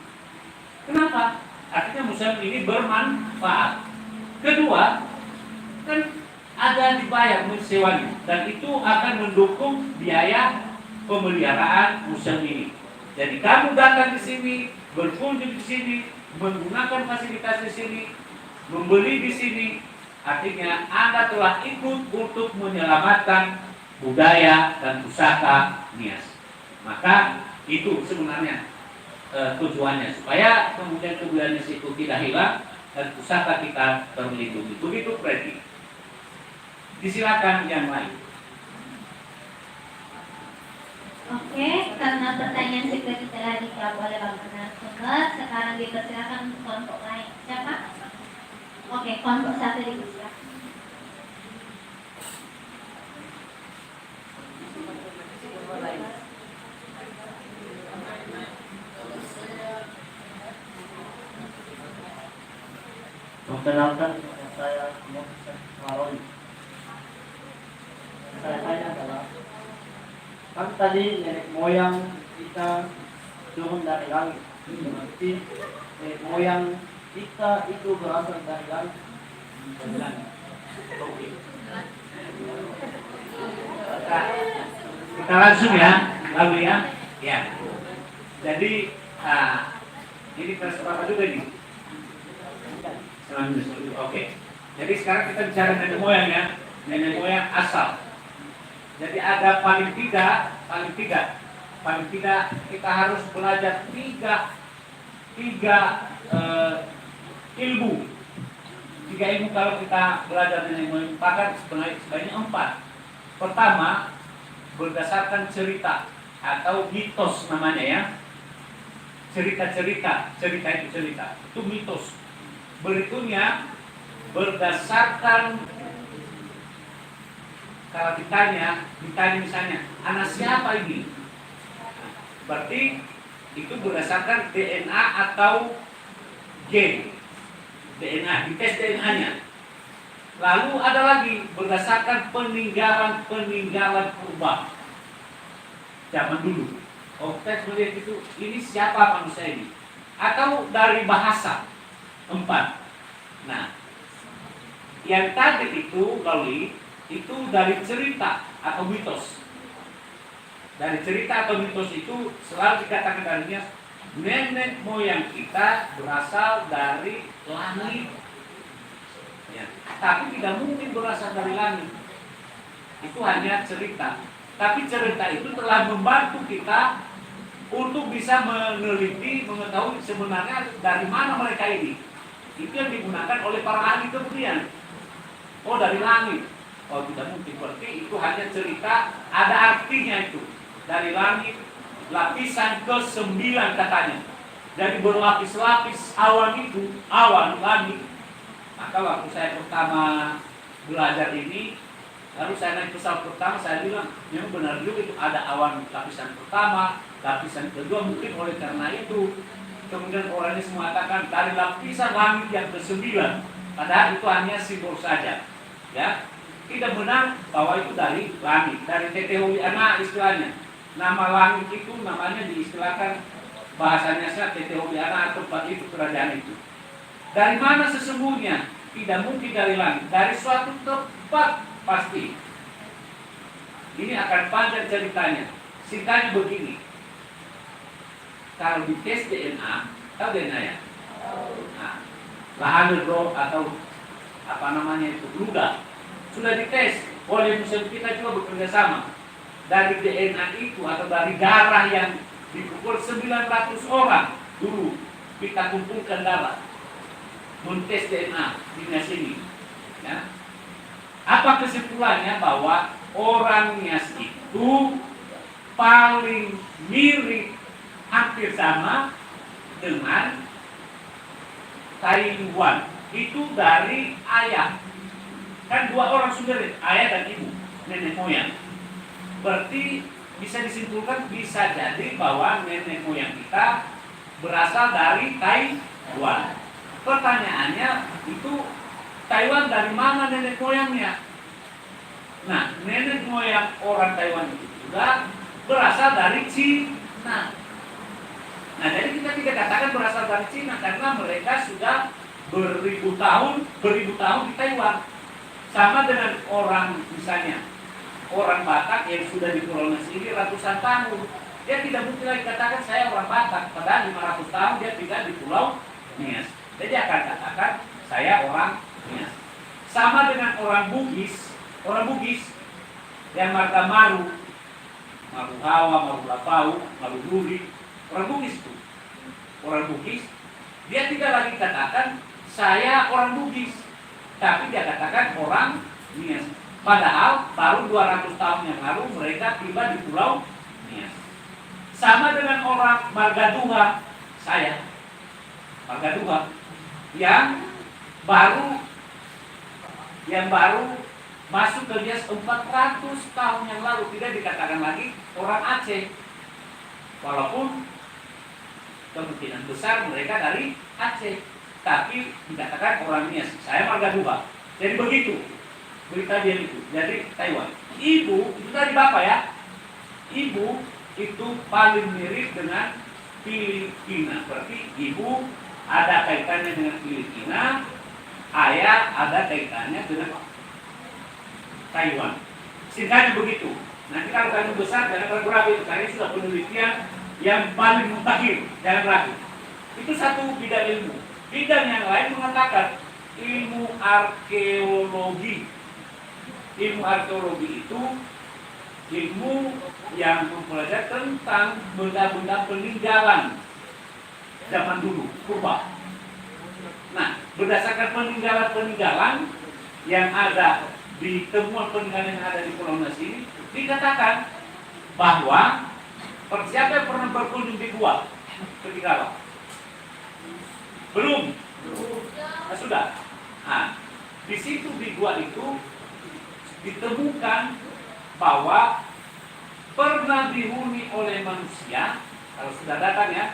Kenapa? Artinya museum ini bermanfaat. Kedua, kan ada dibayar musewanya, dan itu akan mendukung biaya pemeliharaan museum ini. Jadi kamu datang di sini, berkunjung di sini, menggunakan fasilitas di sini, membeli di sini, artinya Anda telah ikut untuk menyelamatkan budaya dan pusaka Nias. Maka itu sebenarnya tujuannya, supaya kemudian kebudayaan Nias itu tidak hilang dan pusaka kita terlindungi. Begitu Freddy. Disilakan yang lain. Oke, karena pertanyaan sudah telah dijawab oleh Bapak narasumber, sekarang dipersilakan untuk kelompok lain. Siapa? Oke, kelompok satu dipersilakan. Perkenalkan, saya Mohsen Maroni. Saya tanya adalah, kan tadi nenek moyang kita turun dari langit. Berarti moyang kita itu berasal dari langit. Oke. Kita langsung ya, lalu ya. Ya. Jadi ini kelas berapa juga nih? Oke. Jadi sekarang kita bicara nenek moyang ya, nenek moyang asal. Jadi ada paling tidak kita harus belajar tiga ilmu. Tiga ilmu kalau kita belajar nenek moyang, bahkan sebenarnya 4. Pertama, berdasarkan cerita atau mitos namanya ya. Cerita itu mitos. Berikutnya berdasarkan kalau ditanya misalnya anak siapa ini, berarti itu berdasarkan DNA atau gen, dites DNA-nya. Lalu ada lagi berdasarkan peninggalan purba zaman dulu. Kita melihat itu, ini siapa manusia ini, atau dari bahasa. 4. Nah, yang tadi itu Gauli itu dari cerita atau mitos. Dari cerita atau mitos itu selalu dikatakan darinya nenek moyang kita berasal dari langit. Ya. Tapi tidak mungkin berasal dari langit. Itu hanya cerita. Tapi cerita itu telah membantu kita untuk bisa meneliti, mengetahui sebenarnya dari mana mereka ini. Itu yang digunakan oleh para ahli kemudian. Oh, dari langit. Oh, tidak mungkin. Berarti itu hanya cerita, ada artinya itu. Dari langit, lapisan ke-9 katanya. Jadi berlapis-lapis awan itu, awan langit. Maka waktu saya pertama belajar ini, lalu saya naik pesawat pertama, saya bilang, memang benar juga itu ada awan lapisan pertama, lapisan kedua, mungkin oleh karena itu. Kemudian orangnya mengatakan dari lapisan langit yang ke-9, padahal itu hanya simbol saja. Ya, tidak benar bahwa itu dari langit, dari TTO anak istilahnya. Nama langit itu namanya diistilahkan bahasanya saja TTO anak, tempat itu, kerajaan itu. Dari mana sesungguhnya? Tidak mungkin dari langit, dari suatu tempat pasti. Ini akan panjang ceritanya. Singkatnya begini. Kalau dites DNA, tahu DNA ya? Nah, lahanero atau apa namanya itu, ludah, sudah dites oleh museum kita juga bekerja sama. Dari DNA itu atau dari darah yang dipukul 900 orang dulu kita kumpulkan darah, mentes DNA di Nias ini. Ya. Apa kesimpulannya? Bahwa orang Nias itu paling mirip, hampir sama dengan Taiwan. Itu dari ayah. Kan 2 orang sudah, ayah dan ibu, nenek moyang. Berarti bisa disimpulkan, bisa jadi bahwa nenek moyang kita berasal dari Taiwan. Pertanyaannya, itu Taiwan dari mana nenek moyangnya? Nah, nenek moyang orang Taiwan itu juga berasal dari Cina. Nah, jadi kita tidak katakan berasal dari Cina karena mereka sudah beribu tahun di Taiwan. Sama dengan orang misalnya orang Batak yang sudah di Pulau Nias ini ratusan tahun, dia tidak mungkin lagi katakan saya orang Batak, padahal 500 tahun dia tinggal di Pulau Nias. Jadi akan katakan saya orang Nias. Sama dengan orang Bugis yang marga Maru Hawa, Maru Lapau, Maru Duri. Orang Bugis, dia tidak lagi katakan saya orang Bugis, tapi dia katakan orang Nias. Padahal baru 200 tahun yang lalu mereka tiba di Pulau Nias. Sama dengan orang Margaduha, saya Margaduha yang baru masuk ke Nias 400 tahun yang lalu, tidak dikatakan lagi orang Aceh. Walaupun kemungkinan besar mereka dari Aceh, tapi dikatakan orang Nias. Saya Margaduha. Jadi begitu berita dia itu. Jadi Taiwan. Ibu itu dari bapak ya. Ibu itu paling mirip dengan Filipina. Berarti ibu ada kaitannya dengan Filipina, ayah ada kaitannya dengan Taiwan. Singkatnya begitu. Nanti kalau kamu besar jangan ragu-ragu itu, karena sudah penelitian yang paling mutakhir, jangan ragu. Itu satu bidang ilmu. Bidang yang lain mengatakan ilmu arkeologi. Ilmu arkeologi itu ilmu yang mempelajari tentang benda-benda peninggalan zaman dulu, purba. Nah, berdasarkan peninggalan-peninggalan yang ada di temuan peninggalan yang ada di Pulau Nasi ini, dikatakan bahwa siapa yang pernah berkunjung di gua peninggalan? Belum? Nah, sudah. Nah, di situ di gua itu ditemukan bahwa pernah dihuni oleh manusia, kalau sudah datang ya,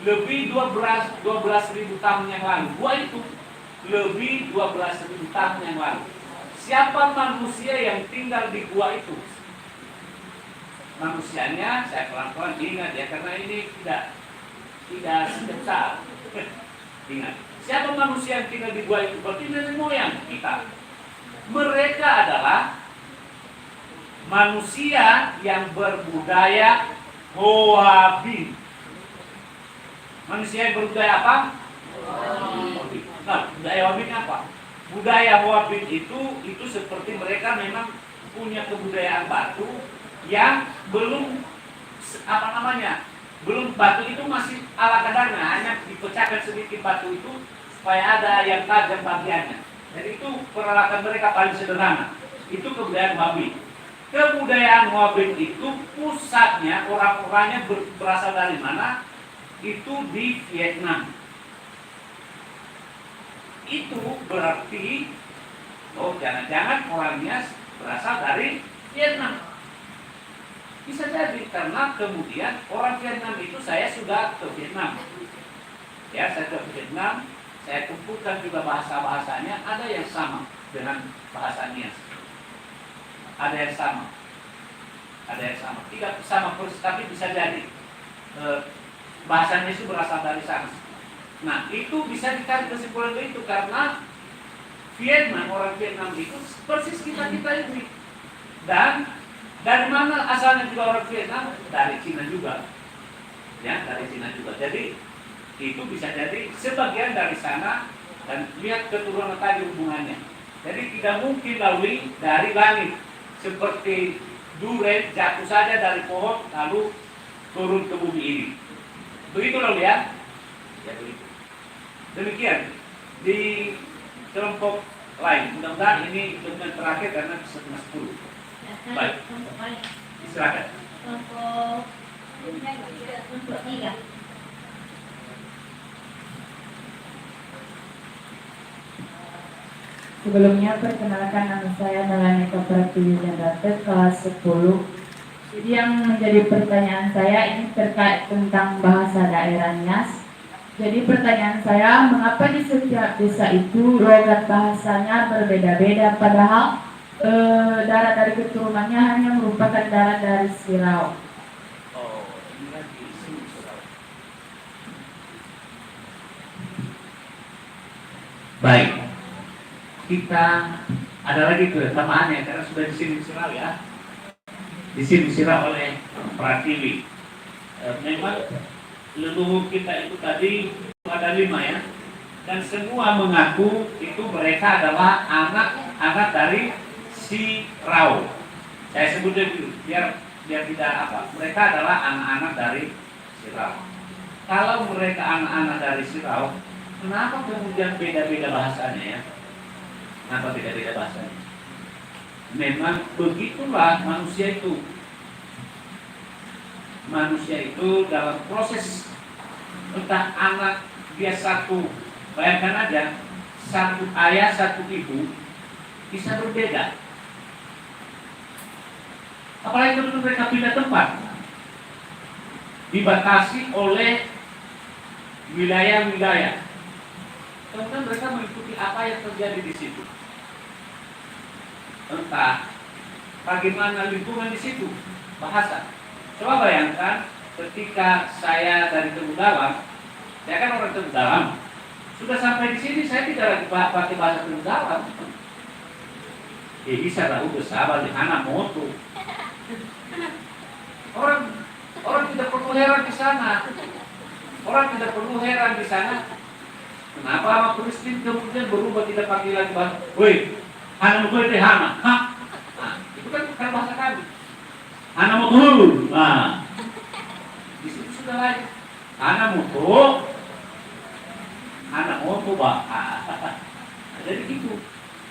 lebih 12.000 tahun yang lalu. Gua itu lebih 12.000 tahun yang lalu. Siapa manusia yang tinggal di gua itu? Manusianya saya pelan-pelan ingat ya, karena ini tidak sebesar. Ingat, siapa manusia yang tinggal di gua itu? Berarti nenek moyang kita. Mereka adalah manusia yang berbudaya Hoabin. Manusia yang berbudaya apa? Hoabin. Nah, budaya Hoabin apa? Budaya Hoabin itu seperti mereka memang punya kebudayaan batu yang belum belum batu itu masih ala kadarnya, hanya dipecahkan sedikit batu itu supaya ada yang tajam bagiannya. Jadi itu peralatan mereka paling sederhana. Itu kebudayaan Hoabin. Kebudayaan Hoabin itu pusatnya, orang-orangnya berasal dari mana? Itu di Vietnam. Itu berarti jangan-jangan orangnya berasal dari Vietnam. Bisa jadi karena kemudian orang Vietnam itu, saya sudah ke Vietnam. Ya, saya ke Vietnam, saya kumpulkan juga bahasa-bahasanya, ada yang sama dengan bahasa Nias. Ada yang sama. Tidak sama persis, tapi bisa jadi bahasanya itu berasal dari sana. Nah, itu bisa ditarik kesimpulan itu karena Vietnam, orang Vietnam itu persis kita ini. Dan dari mana asalnya juga orang Vietnam? Dari Cina juga. Ya, dari Cina juga. Jadi itu bisa jadi sebagian dari sana, dan lihat keturunan tadi hubungannya. Jadi tidak mungkin lalui dari langit seperti durian jatuh saja dari pohon lalu turun ke bumi ini. Begitu lalu ya. Ya begitu. Demikian di kelompok lain. Mudah-mudahan ini dokumen terakhir karena setengah 10. Baik. Silakan. Untuk 3. Sebelumnya perkenalkan, nama saya Melaneka Pratiwi Jandatet, kelas 10. Jadi yang menjadi pertanyaan saya ini terkait tentang bahasa daerah Nias. Jadi pertanyaan saya, mengapa di setiap desa itu logat bahasanya berbeda-beda, padahal darah dari keturunannya hanya merupakan darah dari Sirau. Oh, ini lagi Sirau. Baik. Kita ada lagi kesamaannya karena sudah di sini Sirau ya. Di sini Sirau oleh Pratiwi. Memang leluhur kita itu tadi ada 5 ya. Dan semua mengaku itu mereka adalah anak-anak dari Sirau. Saya sebutnya dulu biar tidak apa. Mereka adalah anak-anak dari Sirau. Kalau mereka anak-anak dari Sirau, kenapa kemudian beda-beda bahasanya ya? Kenapa beda-beda bahasanya? Memang begitulah manusia itu. Manusia itu dalam proses entah anak dia satu, bayangkan aja, satu ayah satu ibu bisa berbeda. Apalagi kalau mereka pindah tempat, dibatasi oleh wilayah-wilayah. Kemudian mereka mengikuti apa yang terjadi di situ. Entah bagaimana lingkungan di situ, bahasa. Coba bayangkan ketika saya dari Tegudalam, saya kan orang Tegudalam, sudah sampai di sini saya tidak lagi pakai bahasa Tegudalam. Bisa tahu bersama di anak moto. Orang tidak perlu heran di sana. Orang tidak perlu heran di sana. Kenapa sama Kristen kemudian berubah tidak pakai lagi bahasa? Woi, anak moto itu hana. Hah? Nah, itu kan bukan bahasa kami. Anak moto. Nah, di situ sudah lain. Anak moto, bah. Jadi gitu.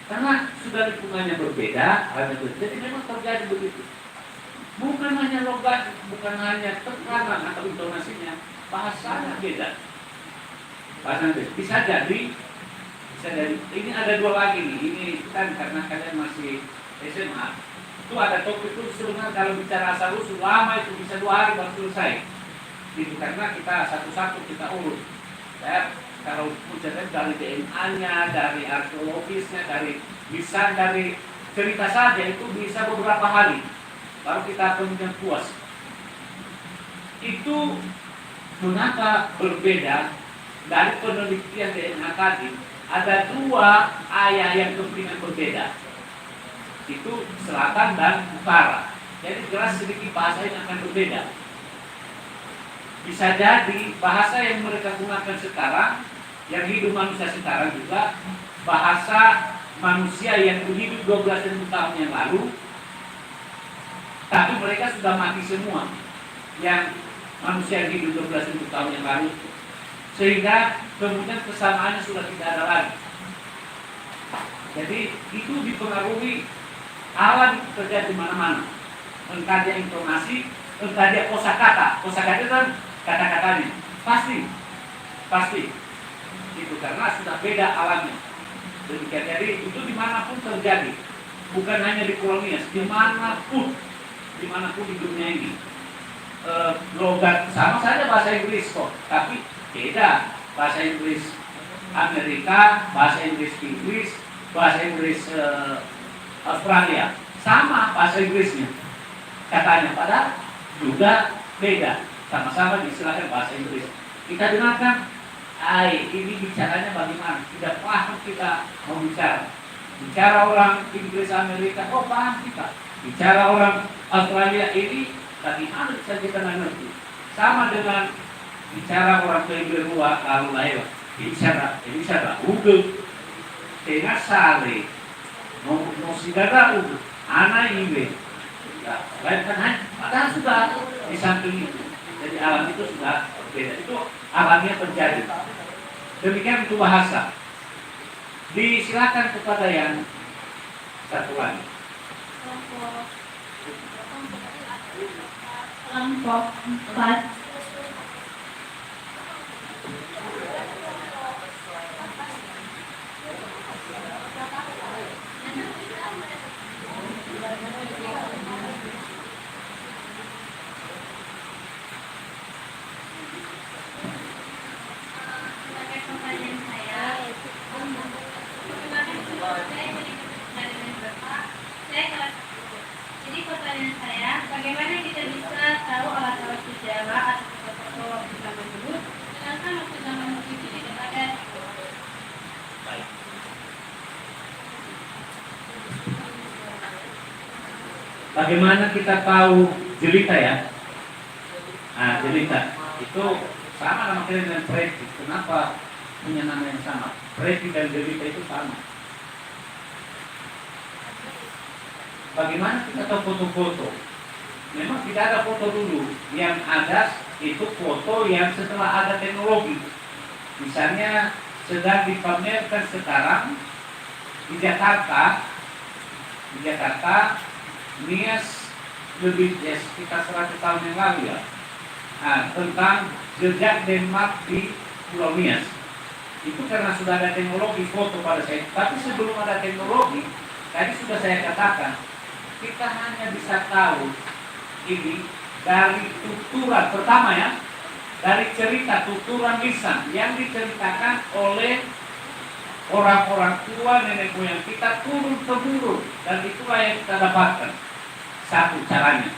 Karena sudah lingkungannya berbeda, jadi memang terjadi begitu. Bukan hanya logat, bukan hanya tekanan atau intonasinya, bahasanya beda. Bahasanya beda. Bisa jadi. Ini ada dua lagi nih. Ini kan karena kalian masih SMA. Itu ada topik itu sebenarnya kalau bicara asal usul lama itu bisa 2 hari baru selesai. Itu karena kita satu-satu kita urut. Ya, kalau menceritakan dari DNA-nya, dari arkeologisnya, dari cerita saja itu bisa beberapa hari. Baru kita kemudian puas. Itu mengapa berbeda dari penelitian DNA tadi? Ada 2 ayah yang kepentingan berbeda. Itu selatan dan utara. Jadi jelas sedikit bahasa yang akan berbeda. Bisa jadi bahasa yang mereka gunakan sekarang, yang hidup manusia sekarang juga bahasa manusia yang hidup 12.000 tahun yang lalu, tapi mereka sudah mati semua. Yang manusia yang hidup 12.000 tahun yang lalu, sehingga kemudian kesamaannya sudah tidak ada lagi. Jadi itu dipengaruhi alam terjadi di mana-mana. Entah dia intonasi, entah dia kosakata. Kosakata itu kan kata-katanya. Pasti. Itu karena sudah beda alamnya. Demikian. Jadi itu dimanapun terjadi. Bukan hanya di kolonias, dimanapun di dunia ini. Logat sama saja bahasa Inggris kok, tapi beda. Bahasa Inggris Amerika, bahasa Inggris, bahasa Inggris Australia, sama bahasa Inggrisnya katanya, padahal juga beda. Sama-sama diistilahkan bahasa Inggris. Kita dengarkan, ini bicaranya bagaimana? Tidak paham kita mau bicara. Bicara orang Inggris Amerika, oh paham kita. Bicara orang Australia ini, bagaimana bisa kita ngerti? Sama dengan bicara orang ke Inggris luar, lalu lahir. Bicara Google, tengah sale, no sigara Google, anak Inggris. Ya, lain kan, padahal sudah di samping itu. Jadi alam itu sudah berbeda. Itu alamnya terjadi. Demikian itu bahasa. Disilakan kepada yang satu lagi. Kelompok 4. Jadi pertanyaan saya, bagaimana kita bisa tahu alat-alat sejarah atau foto-foto di zaman dulu, sedangkan waktu zaman itu tidak ada? Bagaimana kita tahu jelita ya? Nah, jelita itu sama nama dengan preti. Kenapa punya nama yang sama? Preti dan jelita itu sama. Bagaimana kita tahu foto-foto? Memang tidak ada foto dulu. Yang ada itu foto yang setelah ada teknologi. Misalnya sedang dipamerkan sekarang di Jakarta, Nias lebih sekitar 100 tahun yang lalu ya. Nah, tentang jejak Denmark di Pulau Nias. Itu karena sudah ada teknologi foto pada saya. Tapi sebelum ada teknologi, tadi sudah saya katakan, kita hanya bisa tahu ini dari tuturan pertama ya, dari cerita tuturan lisan yang diceritakan oleh orang-orang tua nenek moyang kita turun temurun, dan itulah yang kita dapatkan. Satu caranya.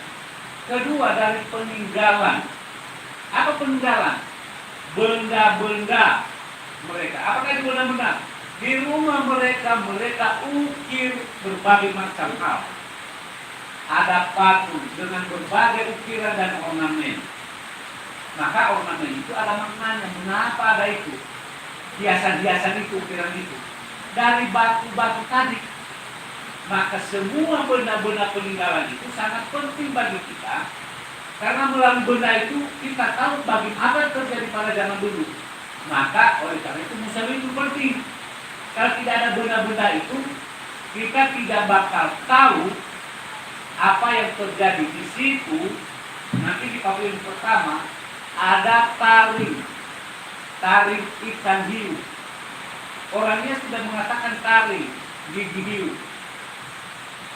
Kedua, dari peninggalan Apa peninggalan? Benda-benda mereka. Apakah itu benda-benda? Di rumah mereka ukir berbagai macam hal. Ada patung dengan berbagai ukiran dan ornamen. Maka ornamen itu ada maknanya. Mengapa ada itu? Hiasan-hiasan itu, ukiran itu. Dari batu-batu tadi. Maka semua benda-benda peninggalan itu sangat penting bagi kita. Karena melalui benda itu kita tahu bagaimana yang terjadi pada zaman dulu. Maka oleh karena itu museum itu penting. Kalau tidak ada benda-benda itu, kita tidak bakal tahu apa yang terjadi di situ. Nanti di pavilion pertama ada taring ikan hiu. Orangnya sudah mengatakan taring gigi hiu.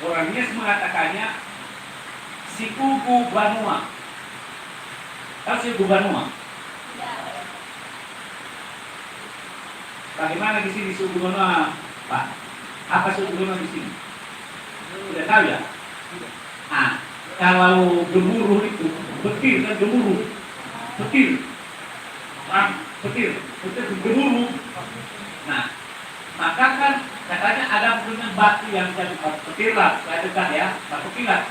Orangnya mengatakannya si Ugu Banua. Tahu si Ugu Banua? Bagaimana di sini si Ugu Banua, Pak? Apa si Ugu Banua di sini? Sudah tahu ya? Ah, kalau gemuruh itu petir kan gemuruh, petir gemuruh. Nah, maka kan katanya ada punya batu yang jadi batu petir lah, saya dekat ya, batu kilat,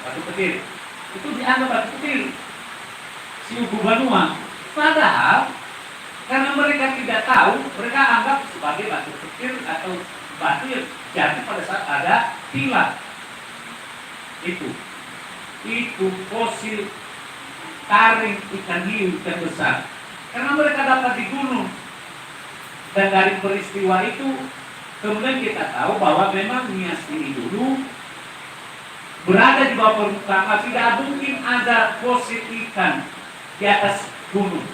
batu petir. Itu dianggap batu petir si Ugu Banua. Padahal karena mereka tidak tahu, mereka anggap sebagai batu petir atau batu yang jatuh pada saat ada kilat. Itu fosil taring ikan hiu yang besar. Karena mereka dapat di gunung. Dan dari peristiwa itu kemudian kita tahu bahwa memang Nias ini dulu berada di bawah permukaan. Tidak mungkin ada fosil ikan di atas gunung.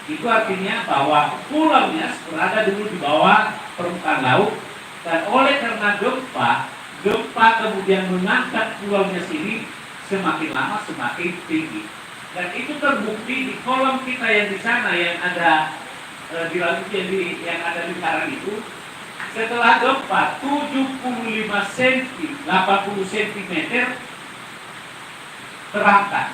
Itu artinya bahwa Pulau Nias berada dulu di bawah permukaan laut. Dan oleh karena gempa kemudian mengangkat Pulau Nias ini semakin lama semakin tinggi. Dan itu terbukti di kolam kita yang di sana yang ada di laut yang ada lingkaran itu. Setelah gempa 75 cm, 80 cm terangkat.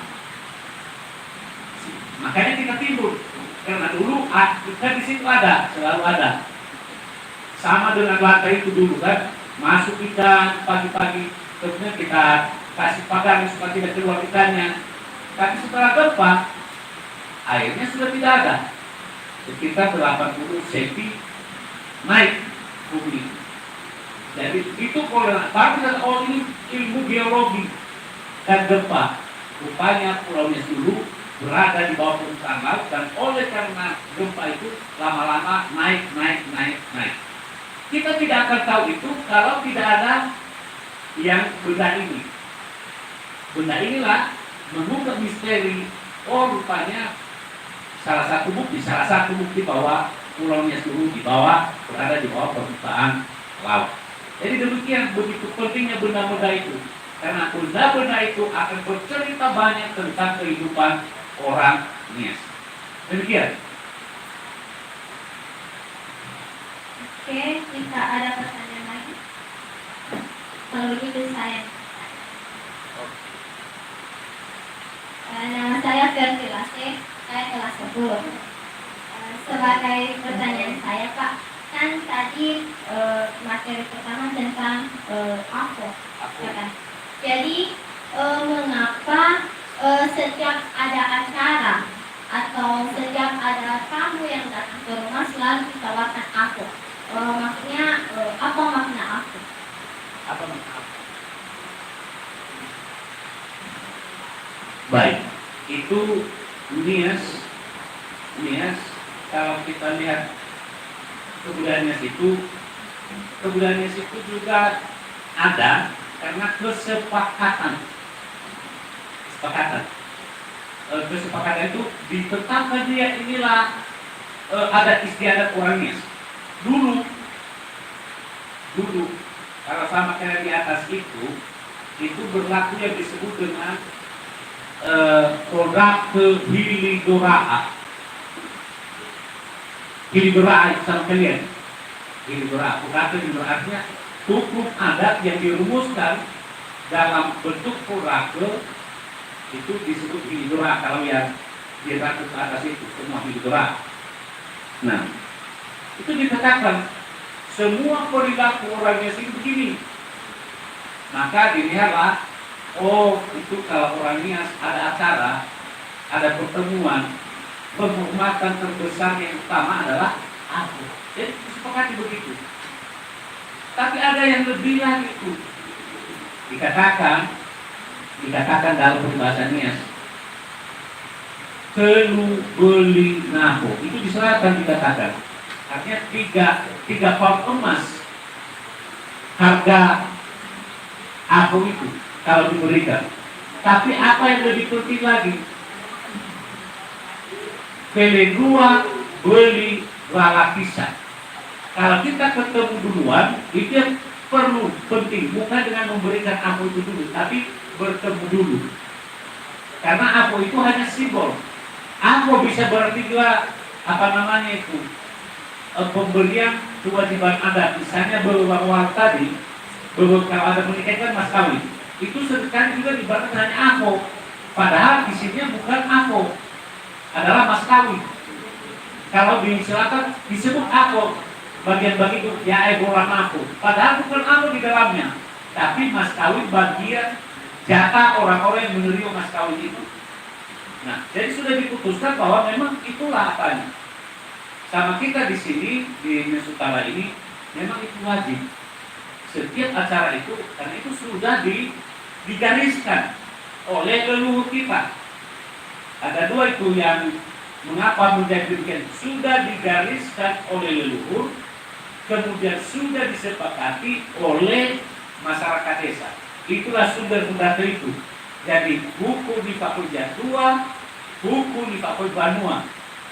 Makanya kita timbul. Karena dulu kita di situ ada, selalu ada. Sama dengan lantai itu dulu kan. Masuk ikan pagi-pagi, kemudian kita kasih pagar supaya tidak keluar ikannya. Tapi setelah gempa, airnya sudah tidak ada. Sekitar 80 cm naik bumi. Jadi itu baru ini ilmu geologi dan gempa. Rupanya Pulau Nias dulu berada di bawah permukaan laut dan oleh karena gempa itu lama-lama naik. Kita tidak akan tahu itu kalau tidak ada yang benda ini. Benda inilah mengungkap misteri. Oh, rupanya salah satu bukti bahwa Pulau Nias dulu berada di bawah permukaan laut. Jadi demikian begitu pentingnya benda-benda itu. Karena benda-benda itu akan bercerita banyak tentang kehidupan orang Nias. Demikian. Oke, kita ada pertanyaan lagi. Kalau begitu saya. Nama saya Vertilase, saya kelas 10. Sebagai pertanyaan saya, Pak, kan tadi materi pertama tentang aku. Kan? Jadi mengapa setiap ada acara atau setiap ada tamu yang datang ke rumah selalu ditawarkan aku? Maksudnya apa makna aku? Apa makna? Baik, itu Nias kalau kita lihat kebudayaan Nias itu juga ada karena kesepakatan itu ditetapkan dia inilah adat istiadat orang Nias. Dulu kalau sama kayak di atas itu berlaku yang disebut dengan produk Hilidoraa itu sama kalian. Hilidoraa, produk Hilidoraanya hukum adat yang dirumuskan dalam bentuk produk Itu disebut hidra kalau yang di ratus ke atas itu semua hidra. Nah, itu dikatakan semua perilaku orangnya sih begini. Maka dilihatlah, oh itu kalau orang Nias ada acara, ada pertemuan, penghormatan terbesar yang utama adalah aku. Jadi disepakati begitu. Tapi ada yang lebih lagi itu. Dikatakan dalam peribahasa Nias, telu beli naho, itu di selatan dikatakan. Artinya tiga pound emas harga aku itu kalau diberikan. Tapi apa yang lebih penting lagi? Beli dua, beli lalakisa. Kalau kita ketemu duluan, itu yang perlu penting, bukan dengan memberikan aku itu dulu, tapi bertemu dulu. Karena aku itu hanya simbol. Aku bisa berarti juga pemberian kewajiban adat. Misalnya berwawal tadi, kalau ada menikah kan mas kawin, itu seringkali juga dibatalkan hanya aku. Padahal di sini bukan aku, adalah mas kawin. Kalau di selatan disebut aku, bagian-bagian itu ya bolan aku. Padahal bukan aku di dalamnya, tapi mas kawin bagian jatah orang-orang yang menerima mas kawin itu. Nah, jadi sudah diputuskan bahwa memang itulah apanya. Sama kita di sini di Nusantara ini, memang itu wajib. Setiap acara itu, karena itu sudah digariskan oleh leluhur kita. Ada dua itu yang mengapa menjadi demikian, sudah digariskan oleh leluhur, kemudian sudah disepakati oleh masyarakat desa. Itulah sumber fundata itu. Jadi buku di Papua Jatua, buku di Papua Banua.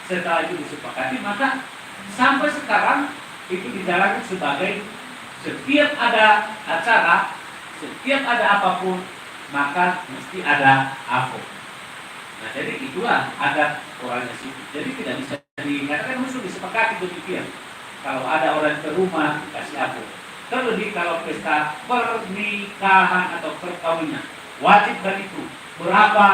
Setelah itu disepakati, maka sampai sekarang itu dijalankan sebagai setiap ada acara, setiap ada apapun, maka mesti ada aku. Nah, jadi itulah adat orangnya situ. Jadi tidak bisa dikatakan khusus disepakati demikian. Kalau ada orang ke rumah, kasih aku. Terlebih kalau pesta pernikahan atau perkawinan, wajib kan itu. Berapa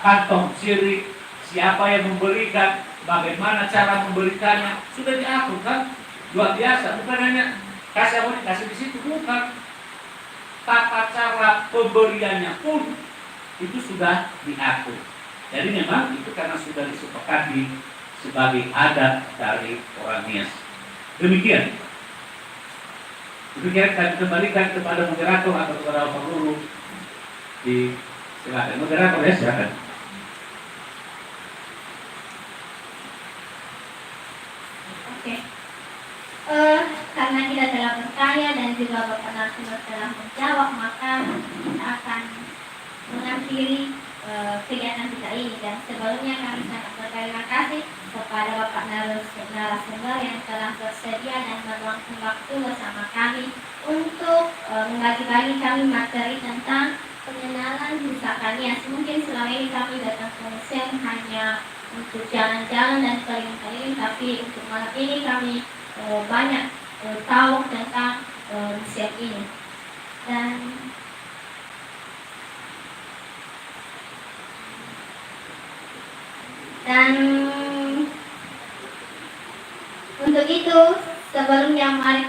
kantong sirih, siapa yang memberikan, bagaimana cara memberikannya, sudah diatur kan? Luar biasa, bukan hanya kasih apa kasih di situ, bukan. Tata cara pemberiannya pun itu sudah diatur. Jadi memang itu karena sudah disepakati sebagai adat dari orang Nias. Demikian. Demikian kami kembalikan kepada moderator atau kepada Bapak Guru. Silakan moderator ya, silakan. Oke. Karena kita telah bertanya dan juga Bapak narasumber telah menjawab, maka kita akan mengakhiri kegiatan kita ini. Dan sebelumnya kami sangat berterima kasih kepada Bapak narasumber yang telah bersedia dan meluangkan waktu bersama kami untuk membagi-bagi kami materi tentang pengenalan Pusaka Nias. Mungkin selama ini kami datang ke museum hanya untuk jalan-jalan dan keliling-keliling, tapi untuk malam ini kami banyak tahu tentang museum ini. Dan untuk itu sebelumnya mari